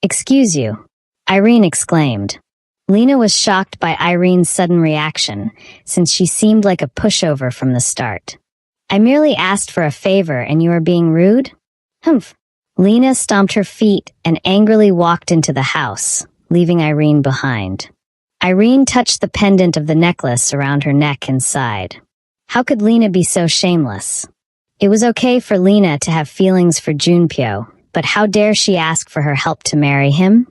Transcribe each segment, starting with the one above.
"Excuse you," Irene exclaimed. Lena was shocked by Irene's sudden reaction, since she seemed like a pushover from the start. "I merely asked for a favor and you are being rude?" "Humph." Lena stomped her feet and angrily walked into the house, leaving Irene behind. Irene touched the pendant of the necklace around her neck and sighed. How could Lena be so shameless? It was okay for Lena to have feelings for Junpyo, but how dare she ask for her help to marry him?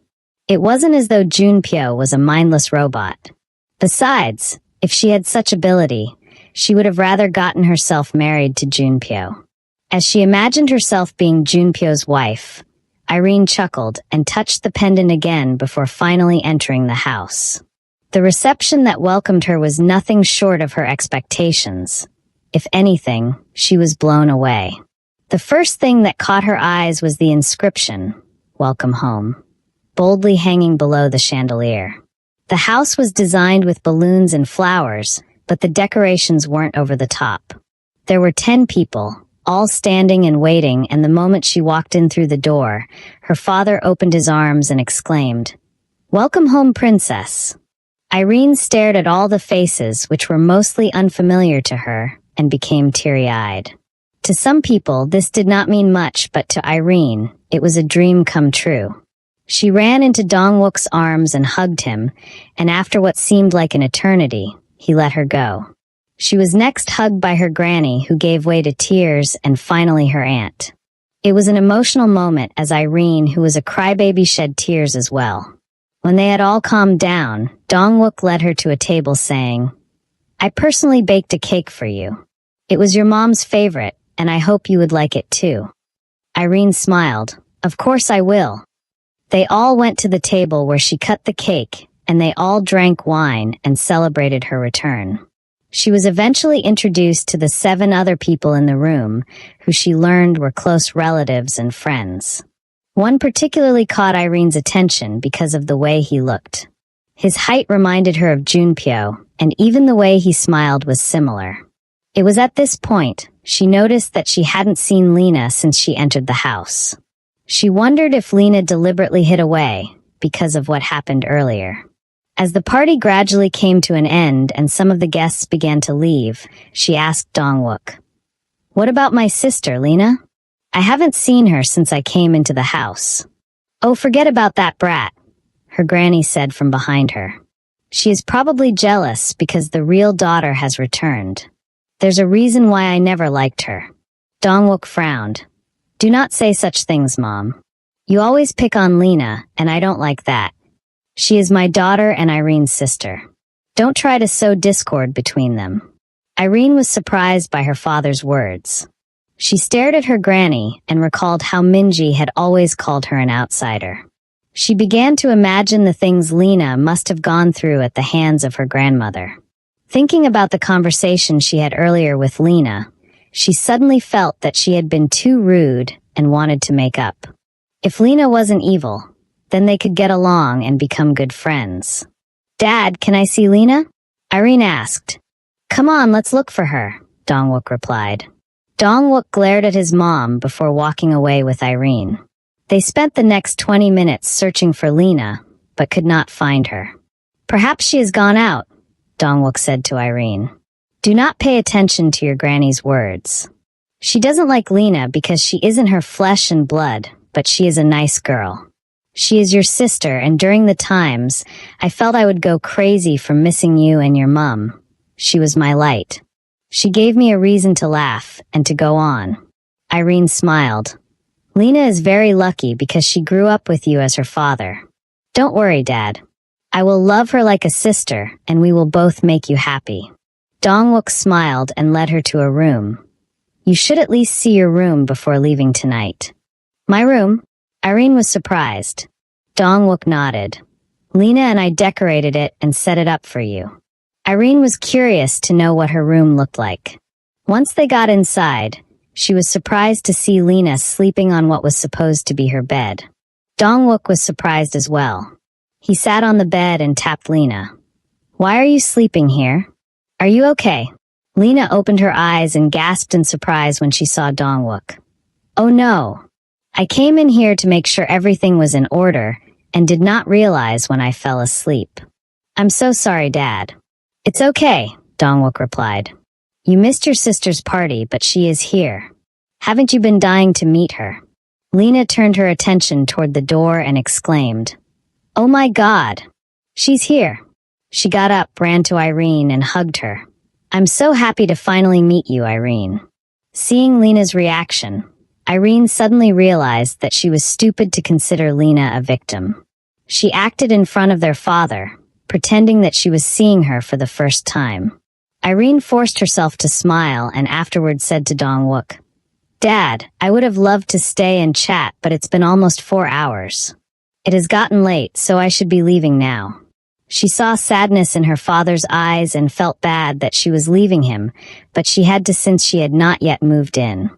It wasn't as though Junpyo was a mindless robot. Besides, if she had such ability, she would have rather gotten herself married to Junpyo. As she imagined herself being Junpyo's wife, Irene chuckled and touched the pendant again before finally entering the house. The reception that welcomed her was nothing short of her expectations. If anything, she was blown away. The first thing that caught her eyes was the inscription, "Welcome Home," boldly hanging below the chandelier. The house was designed with balloons and flowers, but the decorations weren't over the top. There were 10 people, all standing and waiting, and the moment she walked in through the door, her father opened his arms and exclaimed, "Welcome home, princess." Irene stared at all the faces, which were mostly unfamiliar to her, and became teary-eyed. To some people, this did not mean much, but to Irene, it was a dream come true. She ran into Dongwook's arms and hugged him, and after what seemed like an eternity, he let her go. She was next hugged by her granny, who gave way to tears, and finally her aunt. It was an emotional moment as Irene, who was a crybaby, shed tears as well. When they had all calmed down, Dongwook led her to a table saying, "I personally baked a cake for you. It was your mom's favorite, and I hope you would like it too." Irene smiled. "Of course I will." They all went to the table where she cut the cake, and they all drank wine and celebrated her return. She was eventually introduced to the 7 other people in the room, who she learned were close relatives and friends. One particularly caught Irene's attention because of the way he looked. His height reminded her of Junpyo, and even the way he smiled was similar. It was at this point she noticed that she hadn't seen Lena since she entered the house. She wondered if Lena deliberately hid away because of what happened earlier. As the party gradually came to an end and some of the guests began to leave, she asked Dongwook, "What about my sister, Lena? I haven't seen her since I came into the house." "Oh, forget about that brat," her granny said from behind her. "She is probably jealous because the real daughter has returned. There's a reason why I never liked her." Dongwook frowned. "Do not say such things, Mom. You always pick on Lena, and I don't like that. She is my daughter and Irene's sister. Don't try to sow discord between them." Irene was surprised by her father's words. She stared at her granny and recalled how Minji had always called her an outsider. She began to imagine the things Lena must have gone through at the hands of her grandmother. Thinking about the conversation she had earlier with Lena, she suddenly felt that she had been too rude and wanted to make up. If Lena wasn't evil, then they could get along and become good friends. "Dad, can I see Lena?" Irene asked. "Come on, let's look for her," Dongwook replied. Dongwook glared at his mom before walking away with Irene. They spent the next 20 minutes searching for Lena, but could not find her. "Perhaps she has gone out," Dongwook said to Irene. "Do not pay attention to your granny's words. She doesn't like Lena because she isn't her flesh and blood, but she is a nice girl. She is your sister, and during the times I felt I would go crazy from missing you and your mum, she was my light. She gave me a reason to laugh and to go on." Irene smiled. "Lena is very lucky because she grew up with you as her father. Don't worry, Dad. I will love her like a sister, and we will both make you happy." Dongwook smiled and led her to a room. "You should at least see your room before leaving tonight." "My room?" Irene was surprised. Dongwook nodded. "Lena and I decorated it and set it up for you." Irene was curious to know what her room looked like. Once they got inside, she was surprised to see Lena sleeping on what was supposed to be her bed. Dongwook was surprised as well. He sat on the bed and tapped Lena. "Why are you sleeping here? Are you okay?" Lena opened her eyes and gasped in surprise when she saw Dongwook. "Oh no. I came in here to make sure everything was in order and did not realize when I fell asleep. I'm so sorry, Dad. It's okay, Dongwook replied. You missed your sister's party, but she is here. Haven't you been dying to meet her? Lena turned her attention toward the door and exclaimed, Oh my God! She's here. She got up, ran to Irene, and hugged her. I'm so happy to finally meet you, Irene. Seeing Lena's reaction, Irene suddenly realized that she was stupid to consider Lena a victim. She acted in front of their father, pretending that she was seeing her for the first time. Irene forced herself to smile and afterward said to Dongwook, Dad, I would have loved to stay and chat, but it's been almost 4 hours. It has gotten late, so I should be leaving now. She saw sadness in her father's eyes and felt bad that she was leaving him, but she had to since she had not yet moved in.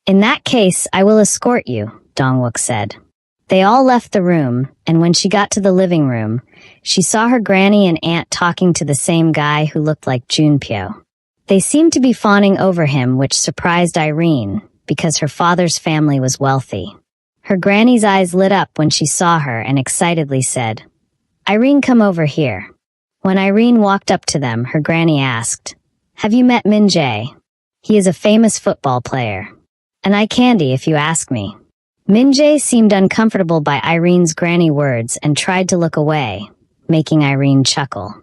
In that case, I will escort you, Dongwook said. They all left the room, and when she got to the living room, she saw her granny and aunt talking to the same guy who looked like Junpyo. They seemed to be fawning over him, which surprised Irene, because her father's family was wealthy. Her granny's eyes lit up when she saw her and excitedly said, Irene, come over here. When Irene walked up to them, her granny asked, Have you met Min Jae? He is a famous football player. An eye candy if you ask me. Min Jae seemed uncomfortable by Irene's granny words and tried to look away, making Irene chuckle.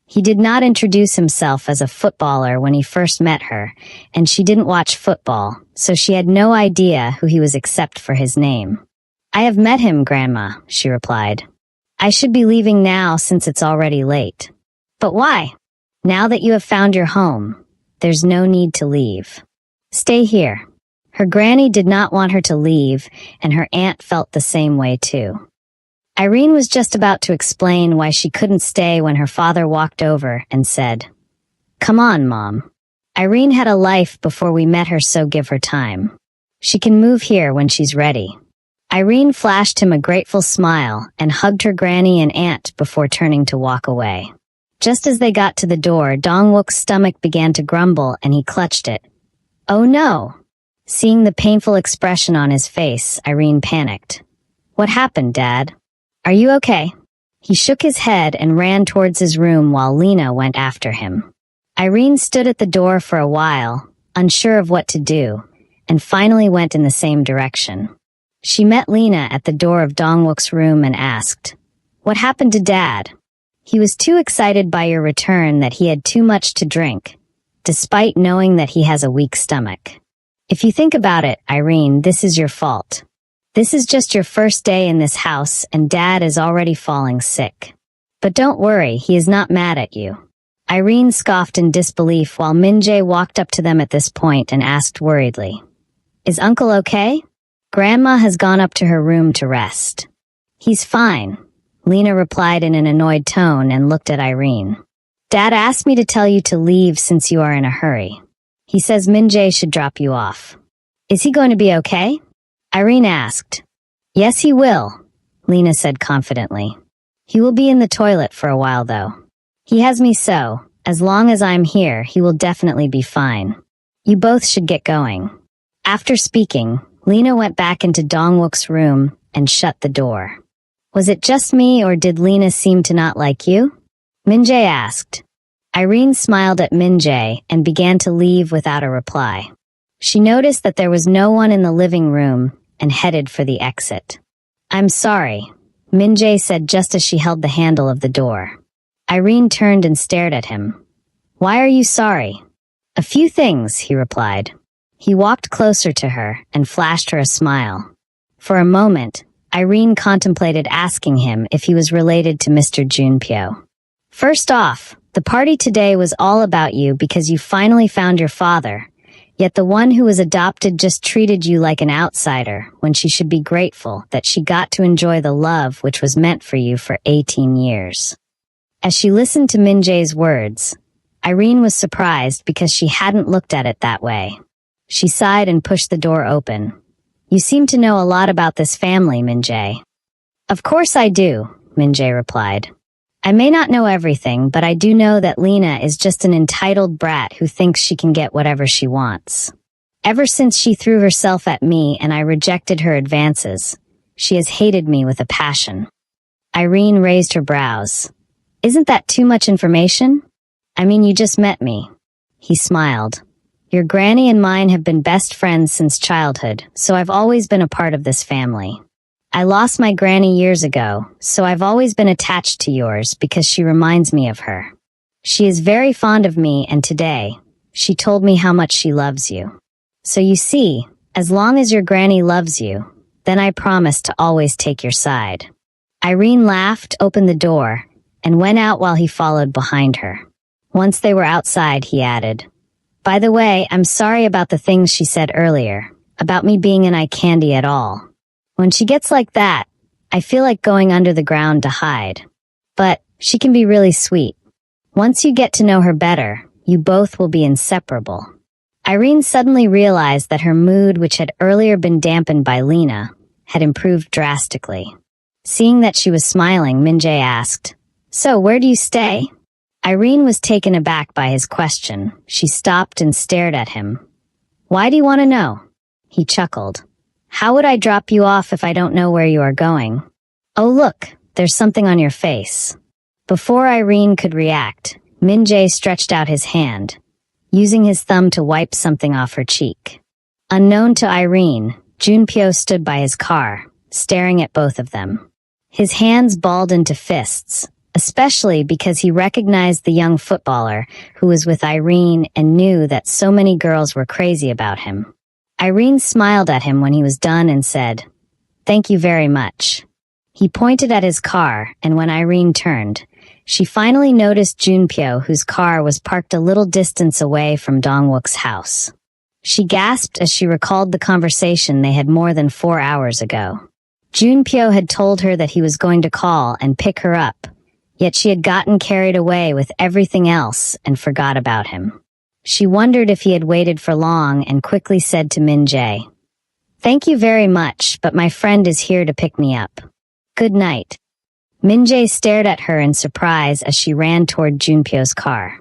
He did not introduce himself as a footballer when he first met her, and she didn't watch football, so she had no idea who he was except for his name. I have met him, Grandma, she replied. I should be leaving now since it's already late. But why? Now that you have found your home, there's no need to leave. Stay here. Her granny did not want her to leave, and her aunt felt the same way too. Irene was just about to explain why she couldn't stay when her father walked over and said, Come on, Mom. Irene had a life before we met her, so give her time. She can move here when she's ready. Irene flashed him a grateful smile and hugged her granny and aunt before turning to walk away. Just as they got to the door, Dongwook's stomach began to grumble and he clutched it. Oh no! Seeing the painful expression on his face, Irene panicked. What happened, Dad? Are you okay? He shook his head and ran towards his room while Lena went after him. Irene stood at the door for a while, unsure of what to do, and finally went in the same direction. She met Lena at the door of Dongwook's room and asked, What happened to Dad? He was too excited by your return that he had too much to drink, despite knowing that he has a weak stomach. If you think about it, Irene, this is your fault. This is just your first day in this house and Dad is already falling sick. But don't worry, he is not mad at you. Irene scoffed in disbelief while Min Jae walked up to them at this point and asked worriedly, Is Uncle okay? Grandma has gone up to her room to rest. He's fine, Lena replied in an annoyed tone and looked at Irene. Dad asked me to tell you to leave since you are in a hurry. He says Min Jae should drop you off. Is he going to be okay? Irene asked. Yes, he will, Lena said confidently. He will be in the toilet for a while though. He has me so, as long as I'm here, he will definitely be fine. You both should get going. After speaking, Lena went back into Dongwook's room and shut the door. Was it just me or did Lena seem to not like you? Min Jae asked. Irene smiled at Min Jae and began to leave without a reply. She noticed that there was no one in the living room and headed for the exit. I'm sorry, Min Jae said just as she held the handle of the door. Irene turned and stared at him. Why are you sorry? A few things, he replied. He walked closer to her and flashed her a smile. For a moment, Irene contemplated asking him if he was related to Mr. Junpyo. First off, the party today was all about you because you finally found your father, yet the one who was adopted just treated you like an outsider when she should be grateful that she got to enjoy the love which was meant for you for 18 years. As she listened to Min Jae's words, Irene was surprised because she hadn't looked at it that way. She sighed and pushed the door open. You seem to know a lot about this family, Min Jae. Of course I do, Min Jae replied. I may not know everything, but I do know that Lena is just an entitled brat who thinks she can get whatever she wants. Ever since she threw herself at me and I rejected her advances, she has hated me with a passion. Irene raised her brows. Isn't that too much information? I mean, you just met me. He smiled. Your granny and mine have been best friends since childhood, so I've always been a part of this family. I lost my granny years ago, so I've always been attached to yours because she reminds me of her. She is very fond of me, and today, she told me how much she loves you. So you see, as long as your granny loves you, then I promise to always take your side. Irene laughed, opened the door, and went out while he followed behind her. Once they were outside, he added, By the way, I'm sorry about the things she said earlier, about me being an eye candy at all. When she gets like that, I feel like going under the ground to hide. But she can be really sweet. Once you get to know her better, you both will be inseparable. Irene suddenly realized that her mood, which had earlier been dampened by Lena, had improved drastically. Seeing that she was smiling, Minjae asked, So, where do you stay? Irene was taken aback by his question. She stopped and stared at him. Why do you want to know? He chuckled. How would I drop you off if I don't know where you are going? Oh look, there's something on your face. Before Irene could react, Minjae stretched out his hand, using his thumb to wipe something off her cheek. Unknown to Irene, Junpyo stood by his car, staring at both of them. His hands balled into fists, especially because he recognized the young footballer who was with Irene and knew that so many girls were crazy about him. Irene smiled at him when he was done and said, Thank you very much. He pointed at his car, and when Irene turned, she finally noticed Junpyo, whose car was parked a little distance away from Dongwook's house. She gasped as she recalled the conversation they had more than 4 hours ago. Junpyo had told her that he was going to call and pick her up, yet she had gotten carried away with everything else and forgot about him. She wondered if he had waited for long and quickly said to Minjae, Thank you very much, but my friend is here to pick me up. Good night. Minjae stared at her in surprise as she ran toward Junpyo's car.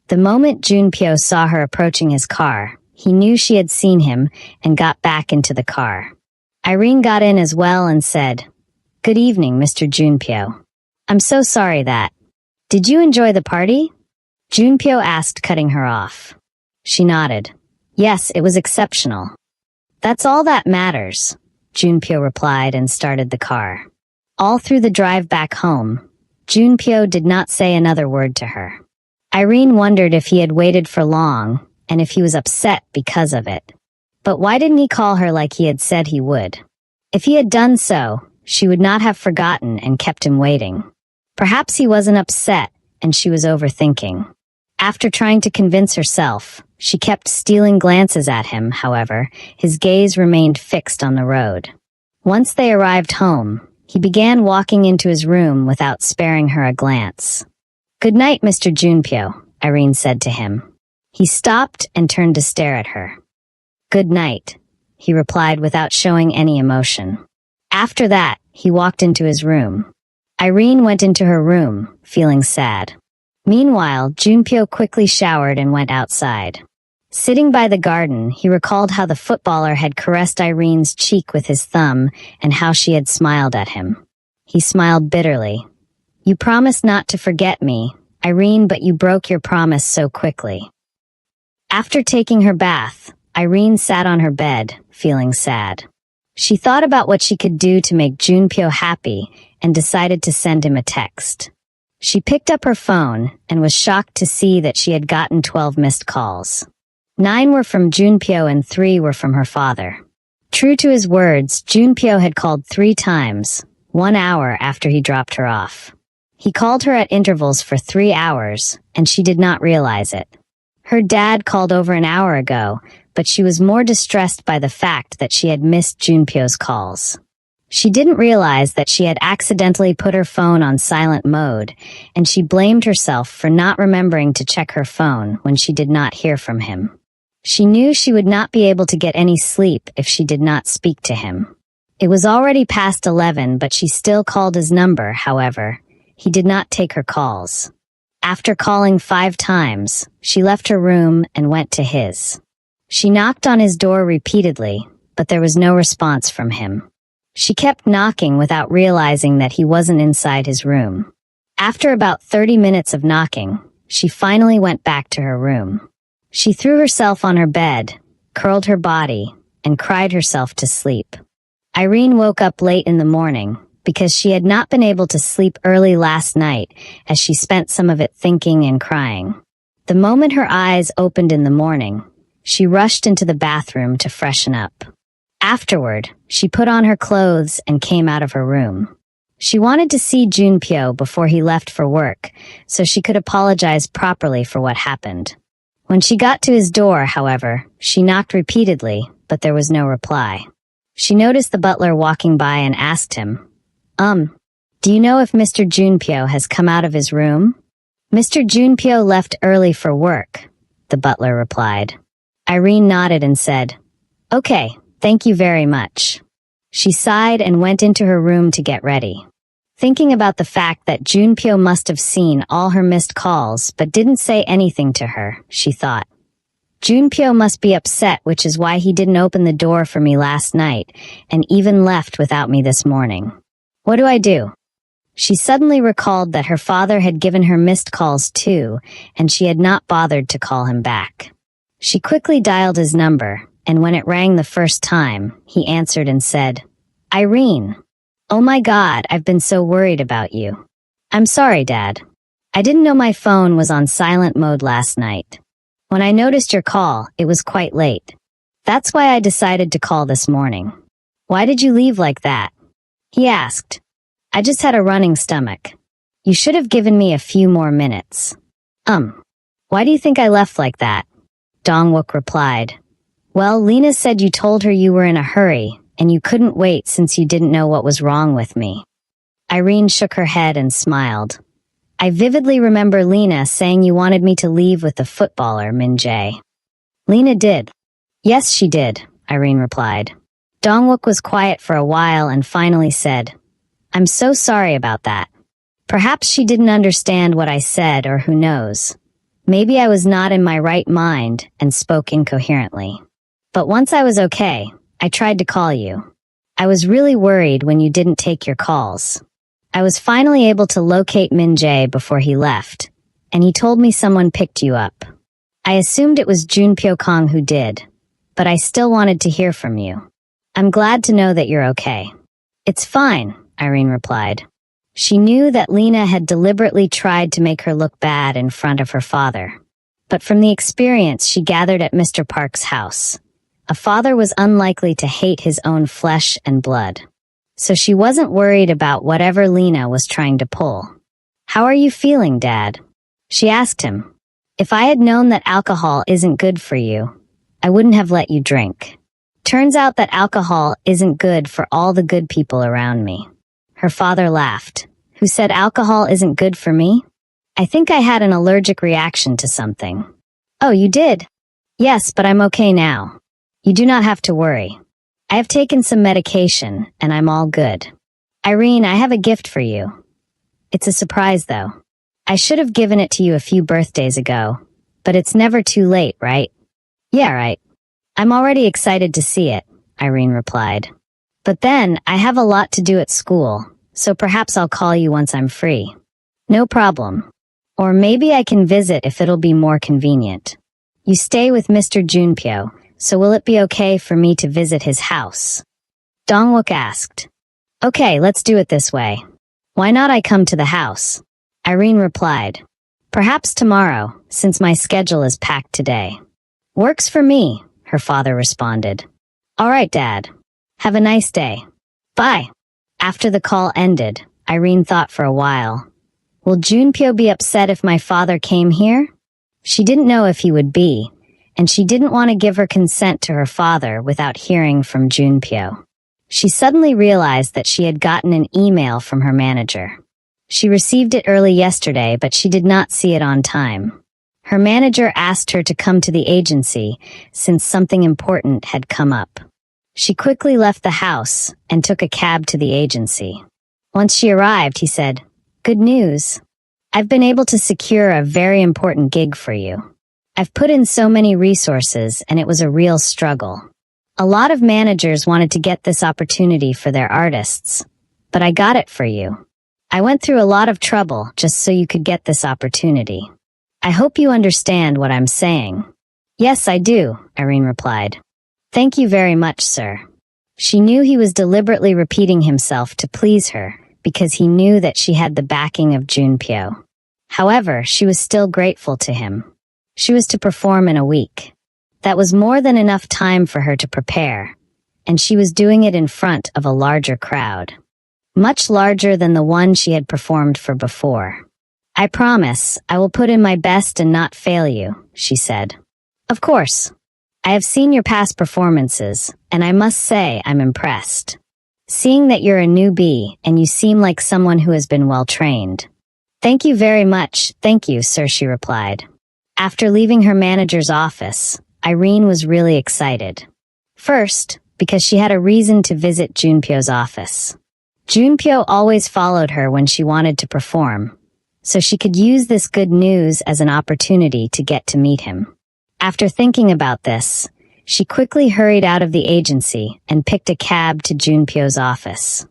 The moment Junpyo saw her approaching his car, he knew she had seen him and got back into the car. Irene got in as well and said, Good evening, Mr. Junpyo. I'm so sorry that. Did you enjoy the party? Junpyo asked, cutting her off. She nodded. Yes, it was exceptional. That's all that matters, Junpyo replied and started the car. All through the drive back home, Junpyo did not say another word to her. Irene wondered if he had waited for long and if he was upset because of it. But why didn't he call her like he had said he would? If he had done so, she would not have forgotten and kept him waiting. Perhaps he wasn't upset and she was overthinking. After trying to convince herself, she kept stealing glances at him. However, his gaze remained fixed on the road. Once they arrived home, he began walking into his room without sparing her a glance. Good night, Mr. Junpyo, Irene said to him. He stopped and turned to stare at her. Good night, he replied without showing any emotion. After that, he walked into his room. Irene went into her room, feeling sad. Meanwhile, Junpyo quickly showered and went outside. Sitting by the garden, he recalled how the footballer had caressed Irene's cheek with his thumb and how she had smiled at him. He smiled bitterly. You promised not to forget me, Irene, but you broke your promise so quickly. After taking her bath, Irene sat on her bed, feeling sad. She thought about what she could do to make Junpyo happy and decided to send him a text. She picked up her phone and was shocked to see that she had gotten 12 missed calls. 9 were from Junpyo and 3 were from her father. True to his words, Junpyo had called 3 times, 1 hour after he dropped her off. He called her at intervals for 3 hours, and she did not realize it. Her dad called over an hour ago, but she was more distressed by the fact that she had missed Junpyo's calls. She didn't realize that she had accidentally put her phone on silent mode, and she blamed herself for not remembering to check her phone when she did not hear from him. She knew she would not be able to get any sleep if she did not speak to him. It was already past 11, but she still called his number. However, he did not take her calls. After calling 5 times, she left her room and went to his. She knocked on his door repeatedly, but there was no response from him. She kept knocking without realizing that he wasn't inside his room. After about 30 minutes of knocking, she finally went back to her room. She threw herself on her bed, curled her body, and cried herself to sleep. Irene woke up late in the morning because she had not been able to sleep early last night as she spent some of it thinking and crying. The moment her eyes opened in the morning, she rushed into the bathroom to freshen up. Afterward, she put on her clothes and came out of her room. She wanted to see Junpyo before he left for work, so she could apologize properly for what happened. When she got to his door, however, she knocked repeatedly, but there was no reply. She noticed the butler walking by and asked him, do you know if Mr. Junpyo has come out of his room? Mr. Junpyo left early for work, the butler replied. Irene nodded and said, Okay, thank you very much. She sighed and went into her room to get ready. Thinking about the fact that Junpyo must have seen all her missed calls but didn't say anything to her, she thought, Junpyo must be upset, which is why he didn't open the door for me last night and even left without me this morning. What do I do? She suddenly recalled that her father had given her missed calls too, and she had not bothered to call him back. She quickly dialed his number, and when it rang the first time, he answered and said, Irene. Oh my God, I've been so worried about you. I'm sorry, Dad. I didn't know my phone was on silent mode last night. When I noticed your call, it was quite late. That's why I decided to call this morning. Why did you leave like that? He asked. I just had a running stomach. You should have given me a few more minutes. Why do you think I left like that? Dongwook replied. Well, Lena said you told her you were in a hurry, and you couldn't wait since you didn't know what was wrong with me. Irene shook her head and smiled. I vividly remember Lena saying you wanted me to leave with the footballer, Min-jae. Lena did. Yes, she did, Irene replied. Dongwook was quiet for a while and finally said, I'm so sorry about that. Perhaps she didn't understand what I said, or who knows. Maybe I was not in my right mind and spoke incoherently. But once I was okay, I tried to call you. I was really worried when you didn't take your calls. I was finally able to locate Min-jae before he left, and he told me someone picked you up. I assumed it was Junpyo Kong who did, but I still wanted to hear from you. I'm glad to know that you're okay. It's fine, Irene replied. She knew that Lena had deliberately tried to make her look bad in front of her father. But from the experience she gathered at Mr. Park's house, a father was unlikely to hate his own flesh and blood. So she wasn't worried about whatever Lena was trying to pull. How are you feeling, Dad? She asked him. If I had known that alcohol isn't good for you, I wouldn't have let you drink. Turns out that alcohol isn't good for all the good people around me. Her father laughed. Who said alcohol isn't good for me? I think I had an allergic reaction to something. Oh, you did? Yes, but I'm okay now. You do not have to worry. I have taken some medication, and I'm all good. Irene, I have a gift for you. It's a surprise, though. I should have given it to you a few birthdays ago, but it's never too late, right? Yeah, right. I'm already excited to see it, Irene replied. But then, I have a lot to do at school, so perhaps I'll call you once I'm free. No problem. Or maybe I can visit if it'll be more convenient. You stay with Mr. Junpyo, so will it be okay for me to visit his house? Dongwook asked. Okay, let's do it this way. Why not I come to the house? Irene replied. Perhaps tomorrow, since my schedule is packed today. Works for me, her father responded. All right, Dad. Have a nice day. Bye. After the call ended, Irene thought for a while. Will Junpyo be upset if my father came here? She didn't know if he would be, and she didn't want to give her consent to her father without hearing from Junpyo. She suddenly realized that she had gotten an email from her manager. She received it early yesterday, but she did not see it on time. Her manager asked her to come to the agency since something important had come up. She quickly left the house and took a cab to the agency. Once she arrived, he said, Good news. I've been able to secure a very important gig for you. I've put in so many resources and it was a real struggle. A lot of managers wanted to get this opportunity for their artists, but I got it for you. I went through a lot of trouble just so you could get this opportunity. I hope you understand what I'm saying. Yes, I do, Irene replied. Thank you very much, sir. She knew he was deliberately repeating himself to please her because he knew that she had the backing of Junpyo. However, she was still grateful to him. She was to perform in a week. That was more than enough time for her to prepare, and she was doing it in front of a larger crowd. Much larger than the one she had performed for before. I promise, I will put in my best and not fail you, she said. Of course. I have seen your past performances, and I must say I'm impressed. Seeing that you're a newbie and you seem like someone who has been well trained. Thank you very much, thank you, sir, she replied. After leaving her manager's office, Irene was really excited. First, because she had a reason to visit Junpyo's office. Junpyo always followed her when she wanted to perform, so she could use this good news as an opportunity to get to meet him. After thinking about this, she quickly hurried out of the agency and picked a cab to Junpyo's office.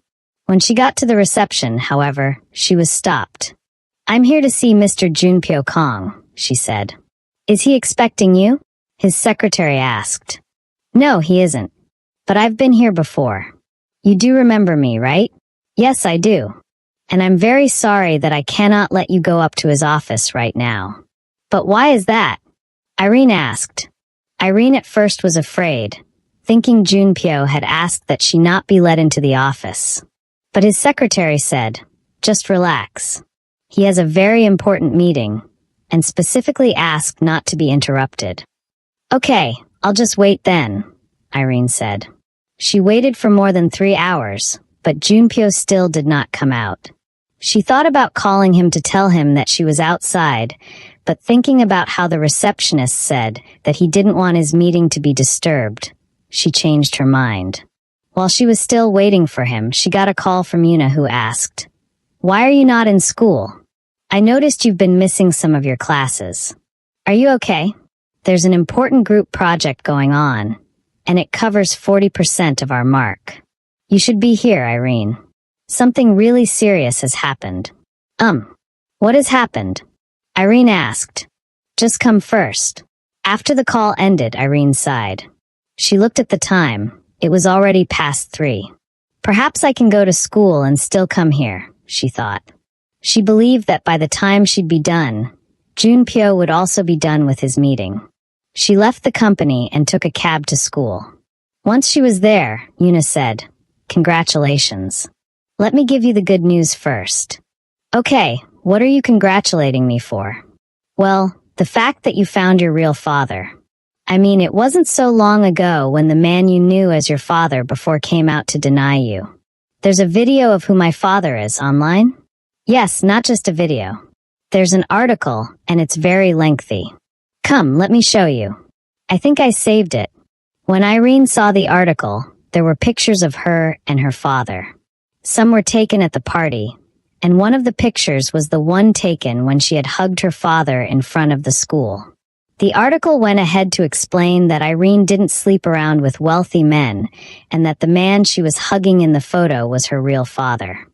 When she got to the reception, however, she was stopped. I'm here to see Mr. Junpyo Kong, she said. Is he expecting you? His secretary asked. No, he isn't. But I've been here before. You do remember me, right? Yes, I do. And I'm very sorry that I cannot let you go up to his office right now. But why is that? Irene asked. Irene at first was afraid, thinking Junpyo had asked that she not be let into the office. But his secretary said, just relax. He has a very important meeting, and specifically asked not to be interrupted. Okay, I'll just wait then, Irene said. She waited for more than 3 hours, but Junpyo still did not come out. She thought about calling him to tell him that she was outside, but thinking about how the receptionist said that he didn't want his meeting to be disturbed, she changed her mind. While she was still waiting for him, she got a call from Yuna, who asked, Why are you not in school? I noticed you've been missing some of your classes. Are you okay? There's an important group project going on, and it covers 40% of our mark. You should be here, Irene. Something really serious has happened. What has happened? Irene asked. Just come first. After the call ended, Irene sighed. She looked at the time. It was already past 3. Perhaps I can go to school and still come here, she thought. She believed that by the time she'd be done, Junpyo would also be done with his meeting. She left the company and took a cab to school. Once she was there, Yuna said, Congratulations. Let me give you the good news first. Okay, what are you congratulating me for? Well, the fact that you found your real father. I mean, it wasn't so long ago when the man you knew as your father before came out to deny you. There's a video of who my father is online? Yes, not just a video. There's an article, and it's very lengthy. Come, let me show you. I think I saved it. When Irene saw the article, there were pictures of her and her father. Some were taken at the party, and one of the pictures was the one taken when she had hugged her father in front of the school. The article went ahead to explain that Irene didn't sleep around with wealthy men, and that the man she was hugging in the photo was her real father.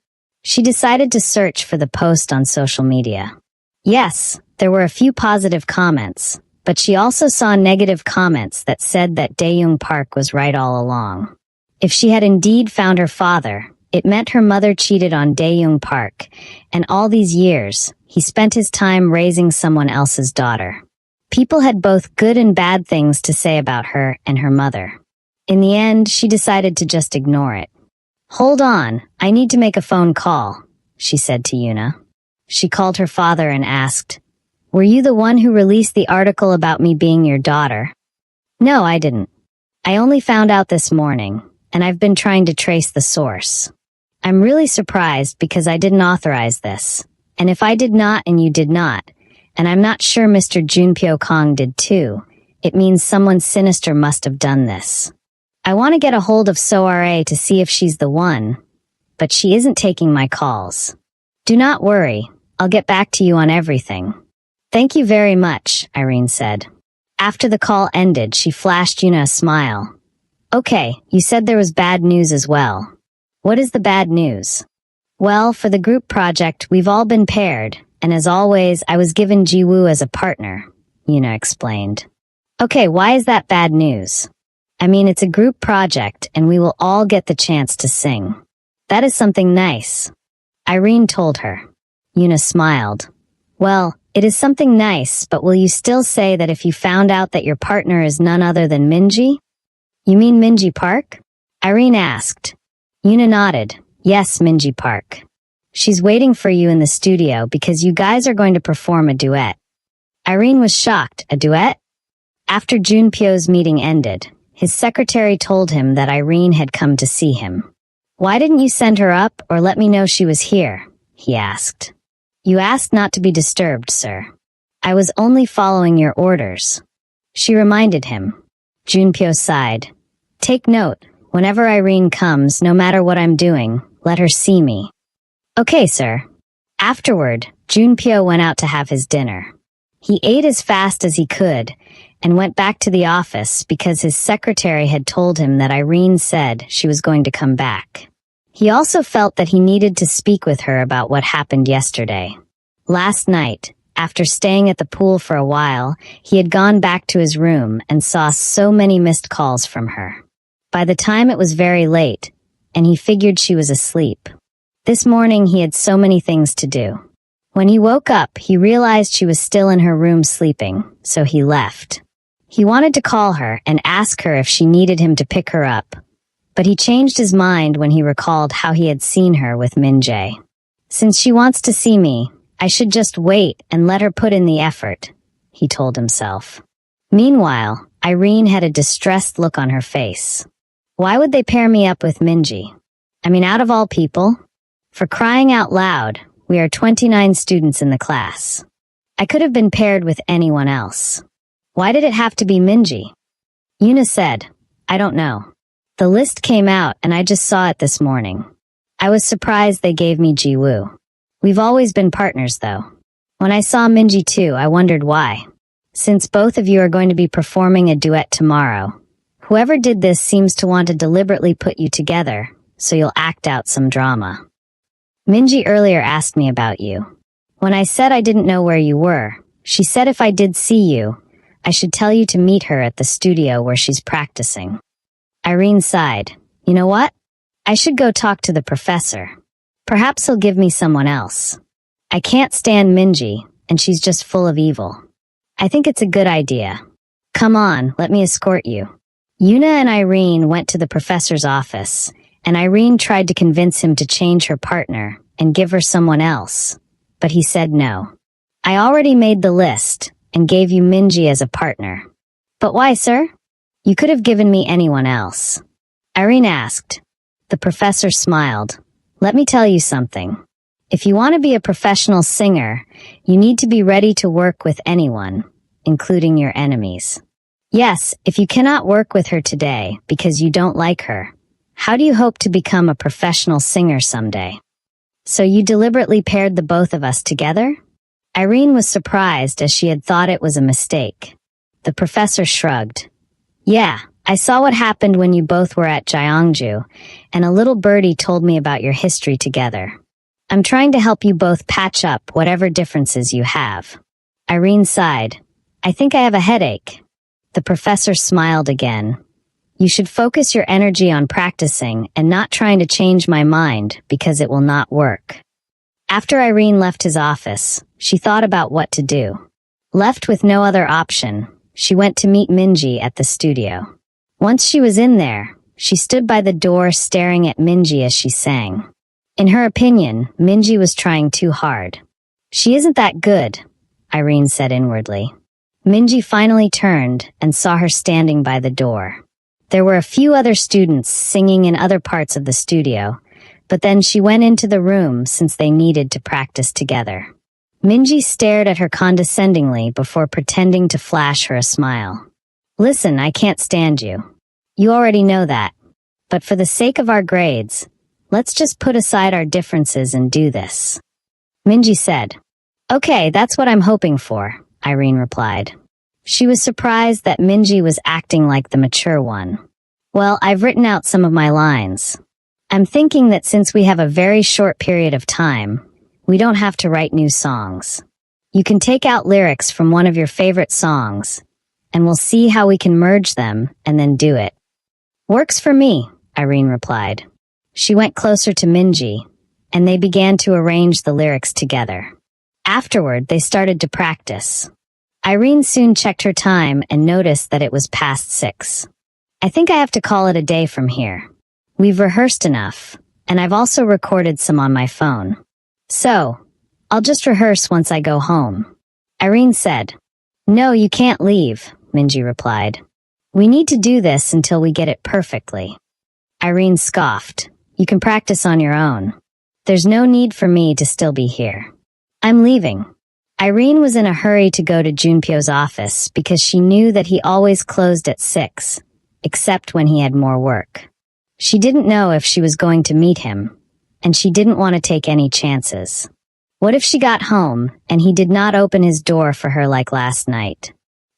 She decided to search for the post on social media. Yes, there were a few positive comments, but she also saw negative comments that said that Daeyoung Park was right all along. If she had indeed found her father, it meant her mother cheated on Daeyoung Park, and all these years, he spent his time raising someone else's daughter. People had both good and bad things to say about her and her mother. In the end, she decided to just ignore it. Hold on, I need to make a phone call, she said to Yuna. She called her father and asked, Were you the one who released the article about me being your daughter? No, I didn't. I only found out this morning, and I've been trying to trace the source. I'm really surprised because I didn't authorize this, and if I did not and you did not, and I'm not sure Mr. Junpyo Kong did too, it means someone sinister must have done this. I want to get a hold of Soare to see if she's the one, but she isn't taking my calls. Do not worry, I'll get back to you on everything. Thank you very much, Irene said. After the call ended, she flashed Yuna a smile. Okay, you said there was bad news as well. What is the bad news? Well, for the group project, we've all been paired, and as always, I was given Jiwoo as a partner, Yuna explained. Okay, why is that bad news? I mean, it's a group project, and we will all get the chance to sing. That is something nice, Irene told her. Yuna smiled. Well, it is something nice, but will you still say that if you found out that your partner is none other than Minji? You mean Minji Park? Irene asked. Yuna nodded. Yes, Minji Park. She's waiting for you in the studio because you guys are going to perform a duet. Irene was shocked. A duet? After Junpyo's meeting ended, his secretary told him that Irene had come to see him. Why didn't you send her up or let me know she was here? He asked. You asked not to be disturbed, sir. I was only following your orders. She reminded him. Junpyo sighed. Take note, whenever Irene comes, no matter what I'm doing, let her see me. Okay, sir. Afterward, Junpyo went out to have his dinner. He ate as fast as he could and went back to the office because his secretary had told him that Irene said she was going to come back. He also felt that he needed to speak with her about what happened yesterday. Last night, after staying at the pool for a while, he had gone back to his room and saw so many missed calls from her. By the time it was very late, and he figured she was asleep. This morning he had so many things to do. When he woke up, he realized she was still in her room sleeping, so he left. He wanted to call her and ask her if she needed him to pick her up, but he changed his mind when he recalled how he had seen her with Min-jae. Since she wants to see me, I should just wait and let her put in the effort, he told himself. Meanwhile, Irene had a distressed look on her face. Why would they pair me up with Minji? I mean, out of all people? For crying out loud, we are 29 students in the class. I could have been paired with anyone else. Why did it have to be Minji? Yuna said, I don't know. The list came out and I just saw it this morning. I was surprised they gave me Jiwoo. We've always been partners though. When I saw Minji too, I wondered why. Since both of you are going to be performing a duet tomorrow, whoever did this seems to want to deliberately put you together, so you'll act out some drama. Minji earlier asked me about you. When I said I didn't know where you were, she said if I did see you, I should tell you to meet her at the studio where she's practicing. Irene sighed. You know what? I should go talk to the professor. Perhaps he'll give me someone else. I can't stand Minji, and she's just full of evil. I think it's a good idea. Come on, let me escort you. Yuna and Irene went to the professor's office, and Irene tried to convince him to change her partner and give her someone else, but he said no. I already made the list and gave you Minji as a partner. But why, sir? You could have given me anyone else. Irene asked. The professor smiled. Let me tell you something. If you want to be a professional singer, you need to be ready to work with anyone, including your enemies. Yes, if you cannot work with her today because you don't like her, how do you hope to become a professional singer someday? So you deliberately paired the both of us together? Irene was surprised as she had thought it was a mistake. The professor shrugged. Yeah, I saw what happened when you both were at Gyeongju, and a little birdie told me about your history together. I'm trying to help you both patch up whatever differences you have. Irene sighed. I think I have a headache. The professor smiled again. You should focus your energy on practicing and not trying to change my mind because it will not work. After Irene left his office, she thought about what to do. Left with no other option, she went to meet Minji at the studio. Once she was in there, she stood by the door staring at Minji as she sang. In her opinion, Minji was trying too hard. She isn't that good, Irene said inwardly. Minji finally turned and saw her standing by the door. There were a few other students singing in other parts of the studio, but then she went into the room since they needed to practice together. Minji stared at her condescendingly before pretending to flash her a smile. Listen, I can't stand you. You already know that. But for the sake of our grades, let's just put aside our differences and do this. Minji said. Okay, that's what I'm hoping for, Irene replied. She was surprised that Minji was acting like the mature one. Well, I've written out some of my lines. I'm thinking that since we have a very short period of time, we don't have to write new songs. You can take out lyrics from one of your favorite songs, and we'll see how we can merge them and then do it. Works for me, Irene replied. She went closer to Minji, and they began to arrange the lyrics together. Afterward, they started to practice. Irene soon checked her time and noticed that it was past 6. I think I have to call it a day from here. We've rehearsed enough, and I've also recorded some on my phone. So, I'll just rehearse once I go home. Irene said. No, you can't leave, Minji replied. We need to do this until we get it perfectly. Irene scoffed. You can practice on your own. There's no need for me to still be here. I'm leaving. Irene was in a hurry to go to Junpyo's office because she knew that he always closed at 6, except when he had more work. She didn't know if she was going to meet him, and she didn't want to take any chances. What if she got home and he did not open his door for her like last night?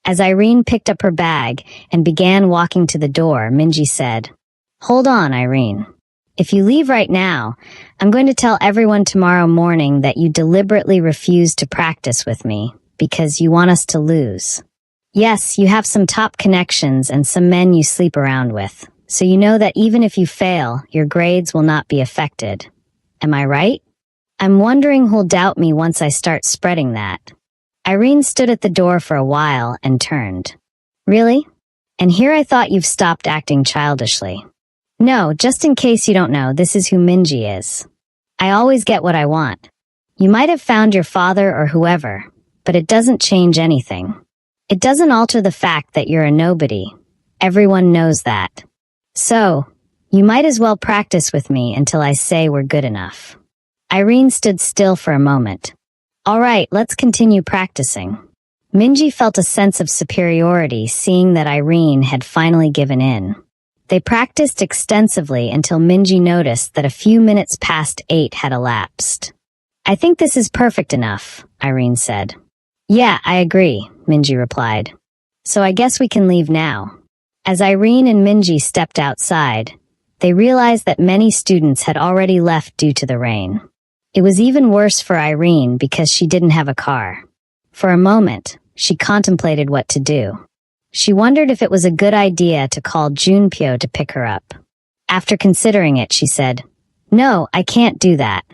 As Irene picked up her bag and began walking to the door, Minji said, Hold on, Irene. If you leave right now, I'm going to tell everyone tomorrow morning that you deliberately refused to practice with me because you want us to lose. Yes, you have some top connections and some men you sleep around with, so you know that even if you fail, your grades will not be affected. Am I right? I'm wondering who'll doubt me once I start spreading that. Irene stood at the door for a while and turned. Really? And here I thought you've stopped acting childishly. No, just in case you don't know, this is who Minji is. I always get what I want. You might have found your father or whoever, but it doesn't change anything. It doesn't alter the fact that you're a nobody. Everyone knows that. So, you might as well practice with me until I say we're good enough. Irene stood still for a moment. All right, let's continue practicing. Minji felt a sense of superiority seeing that Irene had finally given in. They practiced extensively until Minji noticed that a few minutes past 8 had elapsed. I think this is perfect enough, Irene said. Yeah, I agree, Minji replied. So I guess we can leave now. As Irene and Minji stepped outside, they realized that many students had already left due to the rain. It was even worse for Irene because she didn't have a car. For a moment, she contemplated what to do. She wondered if it was a good idea to call Junpyo to pick her up. After considering it, she said, No, I can't do that.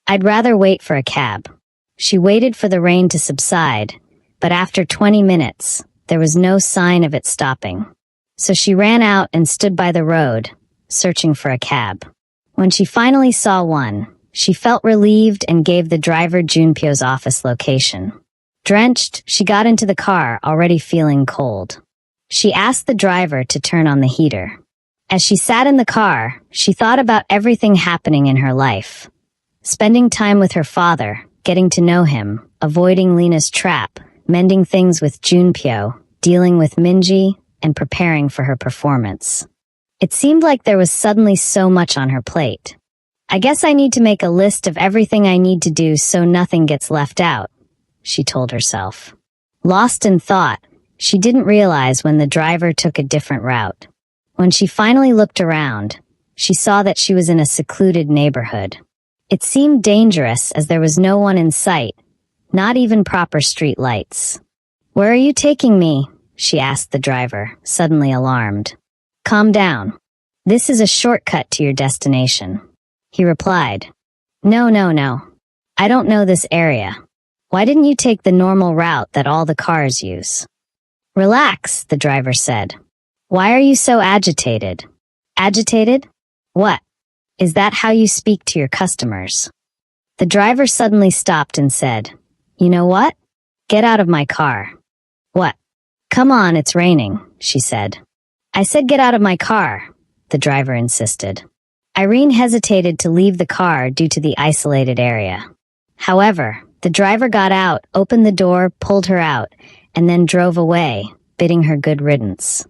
I'd rather wait for a cab. She waited for the rain to subside, but after 20 minutes, there was no sign of it stopping. So she ran out and stood by the road, searching for a cab. When she finally saw one, she felt relieved and gave the driver Junpyo's office location. Drenched, she got into the car, already feeling cold. She asked the driver to turn on the heater. As she sat in the car, she thought about everything happening in her life. Spending time with her father, getting to know him, avoiding Lena's trap, mending things with Junpyo, dealing with Minji, and preparing for her performance. It seemed like there was suddenly so much on her plate. I guess I need to make a list of everything I need to do so nothing gets left out, she told herself. Lost in thought, she didn't realize when the driver took a different route. When she finally looked around, she saw that she was in a secluded neighborhood. It seemed dangerous as there was no one in sight, not even proper street lights. Where are you taking me? She asked the driver, suddenly alarmed. Calm down. This is a shortcut to your destination. He replied. No. I don't know this area. Why didn't you take the normal route that all the cars use? Relax, the driver said. Why are you so agitated? Agitated? What? Is that how you speak to your customers? The driver suddenly stopped and said, You know what? Get out of my car. What? Come on, it's raining, she said. I said get out of my car, the driver insisted. Irene hesitated to leave the car due to the isolated area. However, the driver got out, opened the door, pulled her out, and then drove away, bidding her good riddance.